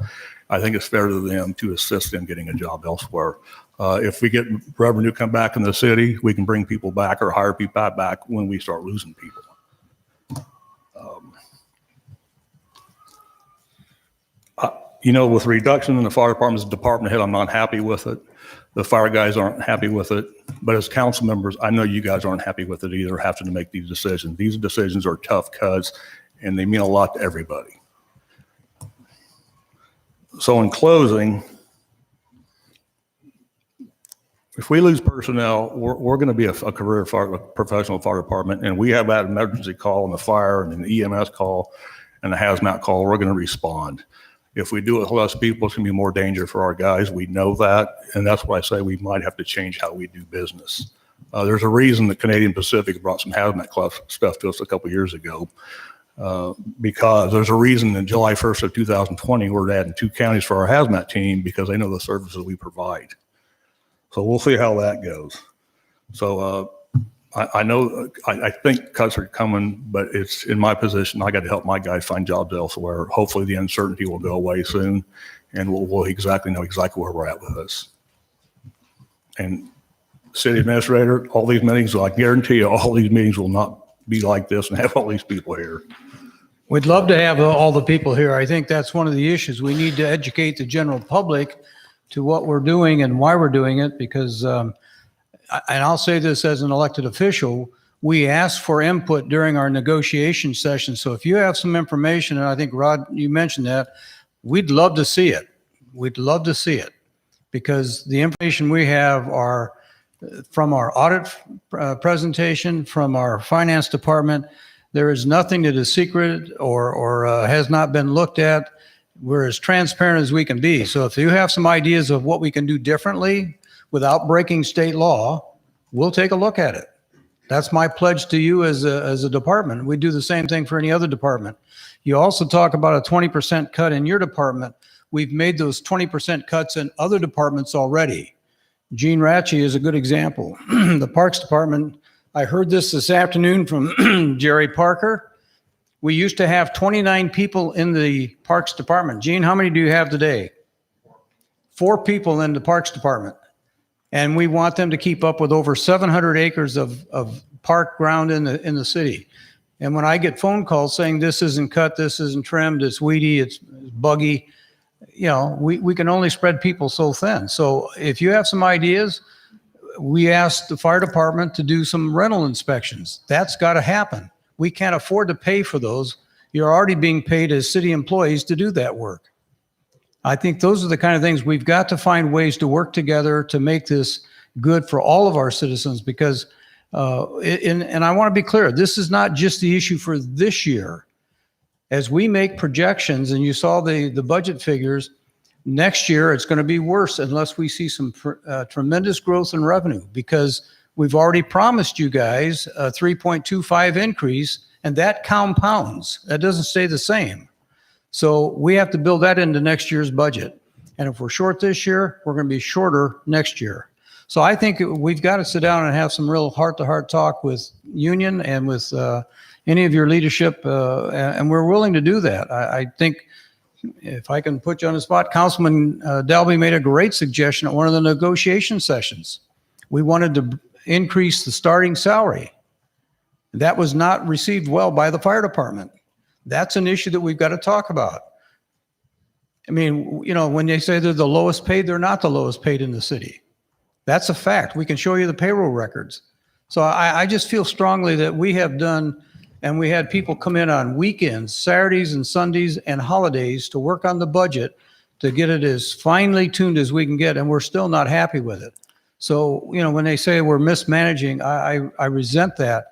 I think it's fair to them to assist them getting a job elsewhere. If we get revenue come back in the city, we can bring people back or hire people back when we start losing people. With reduction in the fire department as a department head, I'm not happy with it. The fire guys aren't happy with it. But as council members, I know you guys aren't happy with it either, having to make these decisions. These decisions are tough cuts, and they mean a lot to everybody. So in closing, if we lose personnel, we're going to be a career professional fire department, and we have that emergency call and the fire and the EMS call and the hazmat call. We're going to respond. If we do it with less people, it's going to be more danger for our guys. We know that, and that's why I say we might have to change how we do business. There's a reason that Canadian Pacific brought some hazmat stuff to us a couple years ago, because there's a reason that July 1st of 2020, we're adding 2 counties for our hazmat team because they know the services we provide. So we'll see how that goes. So I think cuts are coming, but it's in my position. I got to help my guys find jobs elsewhere. Hopefully the uncertainty will go away soon, and we'll know exactly where we're at with this. And city administrator, all these meetings, I guarantee you, all these meetings will not be like this and have all these people here. We'd love to have all the people here. I think that's one of the issues. We need to educate the general public to what we're doing and why we're doing it, because and I'll say this as an elected official, we ask for input during our negotiation session. So if you have some information, and I think, Rod, you mentioned that, we'd love to see it. We'd love to see it, because the information we have are from our audit presentation, from our finance department. There is nothing that is secret or has not been looked at. We're as transparent as we can be. So if you have some ideas of what we can do differently without breaking state law, we'll take a look at it. That's my pledge to you as a department. We do the same thing for any other department. You also talk about a 20% cut in your department. we've made those 20% cuts in other departments already. Gene Ratchey is a good example. The Parks Department, I heard this afternoon from Jerry Parker. We used to have 29 people in the Parks Department. Gene, how many do you have today? 4 people in the Parks Department. And we want them to keep up with over 700 acres of park ground in the city. And when I get phone calls saying this isn't cut, this isn't trimmed, it's weedy, it's buggy, you know, we can only spread people so thin. So if you have some ideas, we asked the fire department to do some rental inspections. That's got to happen. We can't afford to pay for those. You're already being paid as city employees to do that work. I think those are the kind of things we've got to find ways to work together to make this good for all of our citizens, because and I want to be clear, this is not just the issue for this year. As we make projections, and you saw the budget figures, next year it's going to be worse unless we see some tremendous growth in revenue, because we've already promised you guys a 3.25 increase, and that compounds. That doesn't stay the same. So we have to build that into next year's budget. And if we're short this year, we're going to be shorter next year. So I think we've got to sit down and have some real heart-to-heart talk with union and with any of your leadership, and we're willing to do that. I think, if I can put you on the spot, Councilman Dalby made a great suggestion at one of the negotiation sessions. We wanted to increase the starting salary. That was not received well by the fire department. That's an issue that we've got to talk about. I mean, you know, when they say they're the lowest paid, they're not the lowest paid in the city. That's a fact. We can show you the payroll records. So I just feel strongly that we have done, and we had people come in on weekends, Saturdays and Sundays and holidays to work on the budget to get it as finely tuned as we can get, and we're still not happy with it. So, you know, when they say we're mismanaging, I resent that.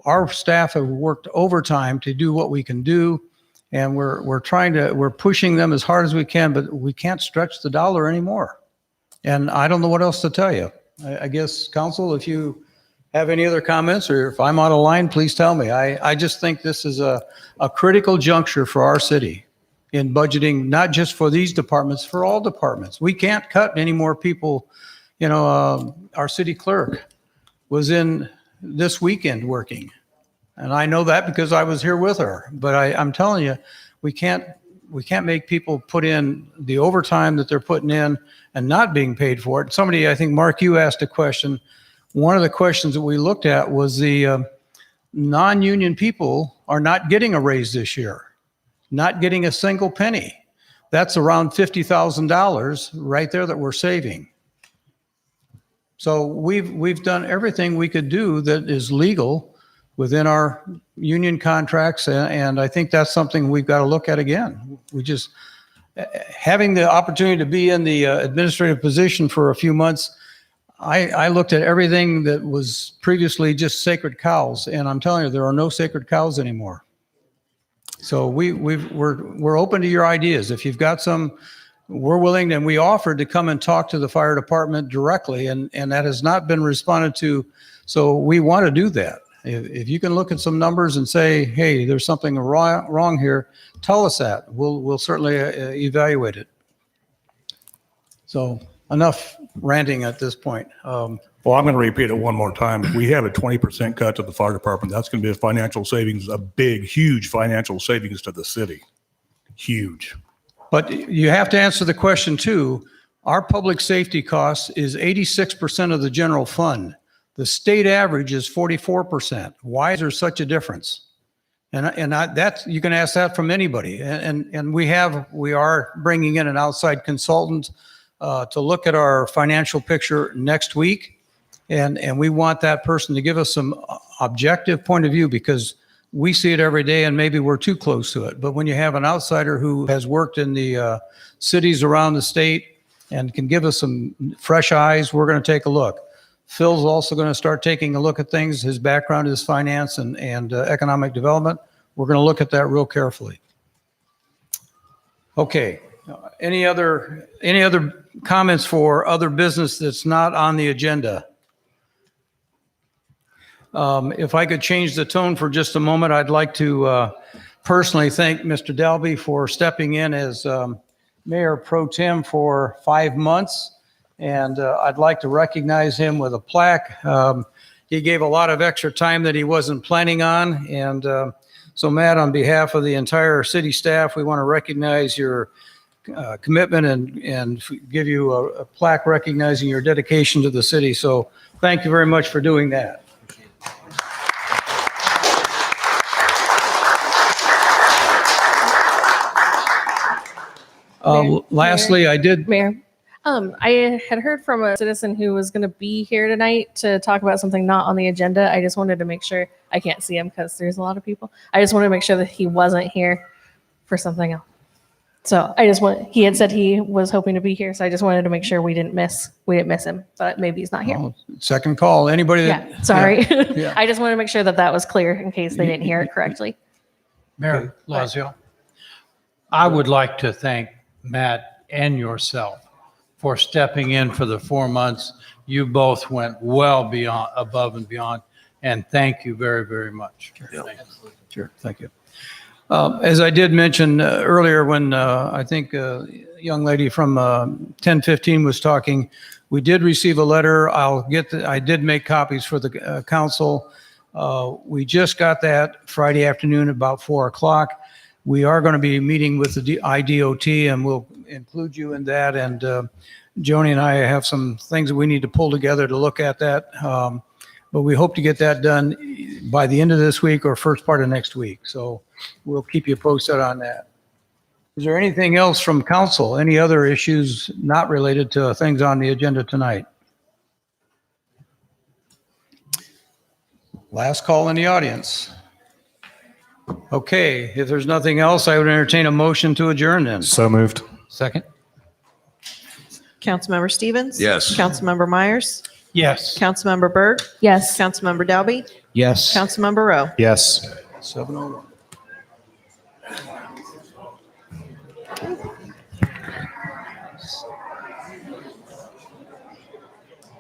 Our staff have worked overtime to do what we can do, and we're pushing them as hard as we can, but we can't stretch the dollar anymore. And I don't know what else to tell you. I guess, Council, if you have any other comments, or if I'm out of line, please tell me. I just think this is a critical juncture for our city in budgeting, not just for these departments, for all departments. We can't cut any more people. You know, our city clerk was in this weekend working, and I know that because I was here with her. But I'm telling you, we can't make people put in the overtime that they're putting in and not being paid for it. Somebody, I think, Mark, you asked a question. One of the questions that we looked at was the non-union people are not getting a raise this year, not getting a single penny. That's around $50,000 right there that we're saving. So we've done everything we could do that is legal within our union contracts, and I think that's something we've got to look at again. We just, having the opportunity to be in the administrative position for a few months, I looked at everything that was previously just sacred cows, and I'm telling you, there are no sacred cows anymore. So we're open to your ideas. If you've got some, we're willing, and we offered to come and talk to the fire department directly, and that has not been responded to. So we want to do that. If you can look at some numbers and say, hey, there's something wrong here, tell us that. We'll certainly evaluate it. So enough ranting at this point. Well, I'm going to repeat it one more time. If we have a 20% cut to the fire department, that's going to be a financial savings, a big, huge financial savings to the city. Huge. But you have to answer the question too. Our public safety costs is 86% of the general fund. The state average is 44%. Why is there such a difference? And that's, you can ask that from anybody. And we are bringing in an outside consultant to look at our financial picture next week. And we want that person to give us some objective point of view, because we see it every day and maybe we're too close to it. But when you have an outsider who has worked in the cities around the state and can give us some fresh eyes, we're going to take a look. Phil's also going to start taking a look at things. His background is finance and economic development. We're going to look at that real carefully. Okay. Any other comments for other business that's not on the agenda? If I could change the tone for just a moment, I'd like to personally thank Mr. Dalby for stepping in as Mayor Pro Tem for 5 months, and I'd like to recognize him with a plaque. He gave a lot of extra time that he wasn't planning on, and so Matt, on behalf of the entire city staff, we want to recognize your commitment and give you a plaque recognizing your dedication to the city. So thank you very much for doing that. Lastly, I did. Mayor, I had heard from a citizen who was going to be here tonight to talk about something not on the agenda. I just wanted to make sure, I can't see him because there's a lot of people. I just wanted to make sure that he wasn't here for something else. So he had said he was hoping to be here, so I just wanted to make sure we didn't miss him, but maybe he's not here. Oh, second call. Anybody that? Yeah, sorry. Yeah. I just wanted to make sure that was clear in case they didn't hear it correctly. Mayor Lazio, I would like to thank Matt and yourself for stepping in for the 4 months. You both went well beyond, above and beyond, and thank you very, very much. Sure. Thank you. As I did mention earlier when I think a young lady from 1015 was talking, we did receive a letter. I did make copies for the council. We just got that Friday afternoon about 4 o'clock. We are going to be meeting with the IDOT, and we'll include you in that. And Joni and I have some things that we need to pull together to look at that. But we hope to get that done by the end of this week or first part of next week. So we'll keep you posted on that. Is there anything else from council? Any other issues not related to things on the agenda tonight? Last call in the audience. Okay, if there's nothing else, I would entertain a motion to adjourn then. So moved. Second? Councilmember Stevens? Yes. Councilmember Myers? Yes. Councilmember Berg? Yes. Councilmember Dalby? Yes. Councilmember Rowe? Yes. 7:01.